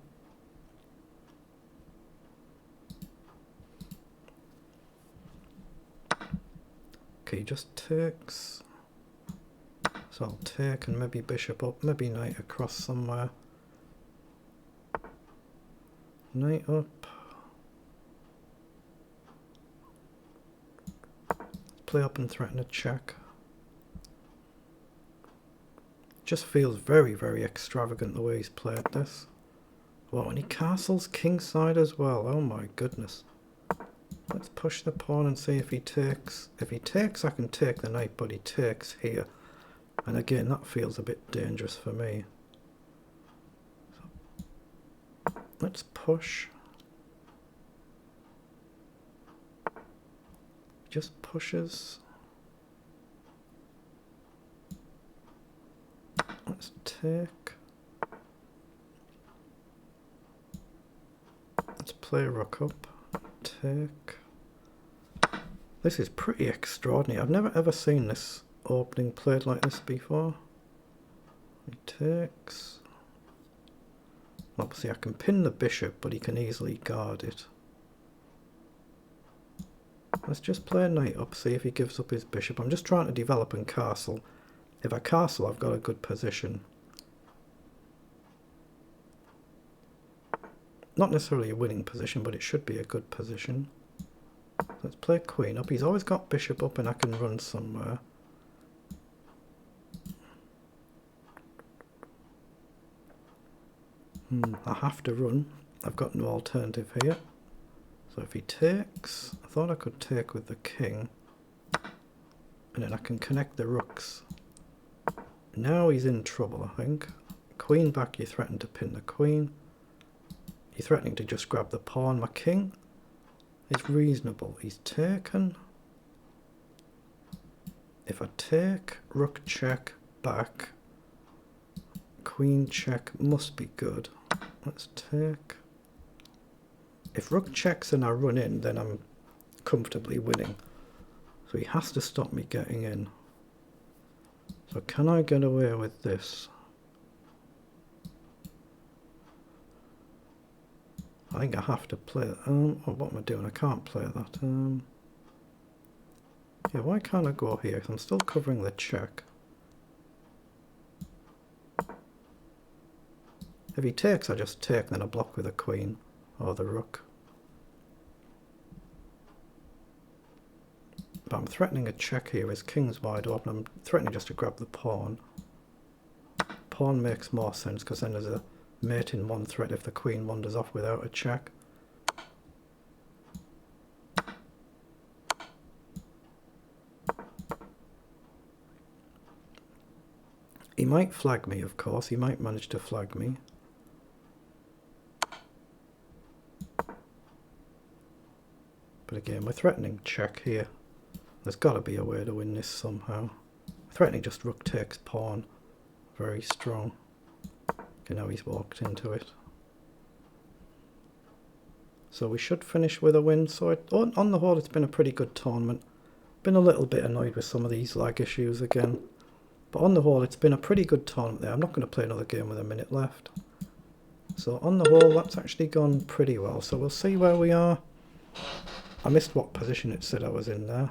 Okay, he just takes. So I'll take and maybe bishop up, maybe knight across somewhere. Knight up. Play up and threaten a check. Just feels very, very extravagant the way he's played this. Wow, and he castles kingside as well. Oh my goodness. Let's push the pawn and see if he takes. If he takes, I can take the knight, but he takes here. And again, that feels a bit dangerous for me. So, let's push. Just pushes. Let's take. Let's play rook up. Take. This is pretty extraordinary. I've never ever seen this opening played like this before. He takes. Obviously I can pin the bishop, but he can easily guard it. Let's just play a knight up, see if he gives up his bishop. I'm just trying to develop and castle. If I castle, I've got a good position. Not necessarily a winning position, but it should be a good position. Let's play queen up. He's always got bishop up and I can run somewhere. I have to run. I've got no alternative here. So if he takes, I thought I could take with the king. And then I can connect the rooks. Now he's in trouble, I think. Queen back, you threaten to pin the queen. You're threatening to just grab the pawn. My king is reasonable. He's taken. If I take, rook check, back. Queen check must be good. Let's take. If rook checks and I run in, then I'm comfortably winning. So he has to stop me getting in. So can I get away with this? I think I have to play it. Oh, what am I doing? I can't play that. Yeah, why can't I go here? 'Cause I'm still covering the check. If he takes, I just take, then I block with a queen or the rook. But I'm threatening a check here. His king's wide open. I'm threatening just to grab the pawn. Pawn makes more sense because then there's a mate in one threat if the queen wanders off without a check. He might flag me, of course. He might manage to flag me. But again, we're threatening check here. There's got to be a way to win this somehow. Threatening just rook takes pawn. Very strong. Okay, now he's walked into it. So we should finish with a win. So on the whole, it's been a pretty good tournament. Been a little bit annoyed with some of these lag issues again. But on the whole, it's been a pretty good tournament there. I'm not going to play another game with a minute left. So on the whole, that's actually gone pretty well. So we'll see where we are. I missed what position it said I was in there.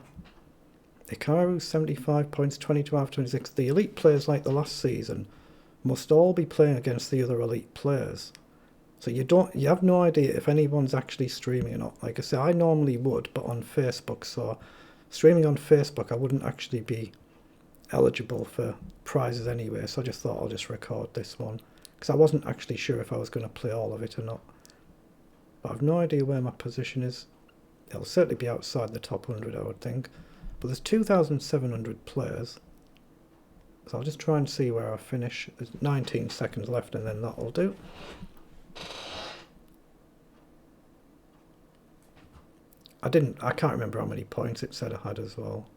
Hikaru, 75 points, 22 out of 26. The elite players like the last season must all be playing against the other elite players. So you have no idea if anyone's actually streaming or not. Like I say, I normally would, but on Facebook. So streaming on Facebook, I wouldn't actually be eligible for prizes anyway. So I just thought I'll just record this one. Because I wasn't actually sure if I was going to play all of it or not. But I've no idea where my position is. It'll certainly be outside the top 100, I would think. But there's 2,700 players. So I'll just try and see where I finish. There's 19 seconds left and then that'll do. I can't remember how many points it said I had as well.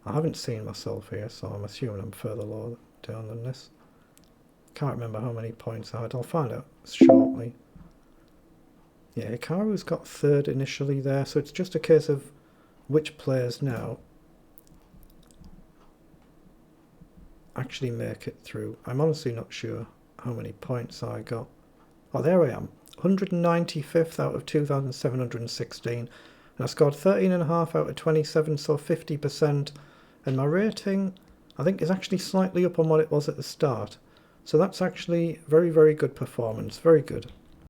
I haven't seen myself here, so I'm assuming I'm further low down than this. Can't remember how many points I had. I'll find out shortly. Yeah, Hikaru's got third initially there, so it's just a case of which players now actually make it through. I'm honestly not sure how many points I got. Oh, there I am. 195th out of 2,716. And I scored 13.5 out of 27, so 50%. And my rating, I think, is actually slightly up on what it was at the start. So that's actually very, very good performance. Very good.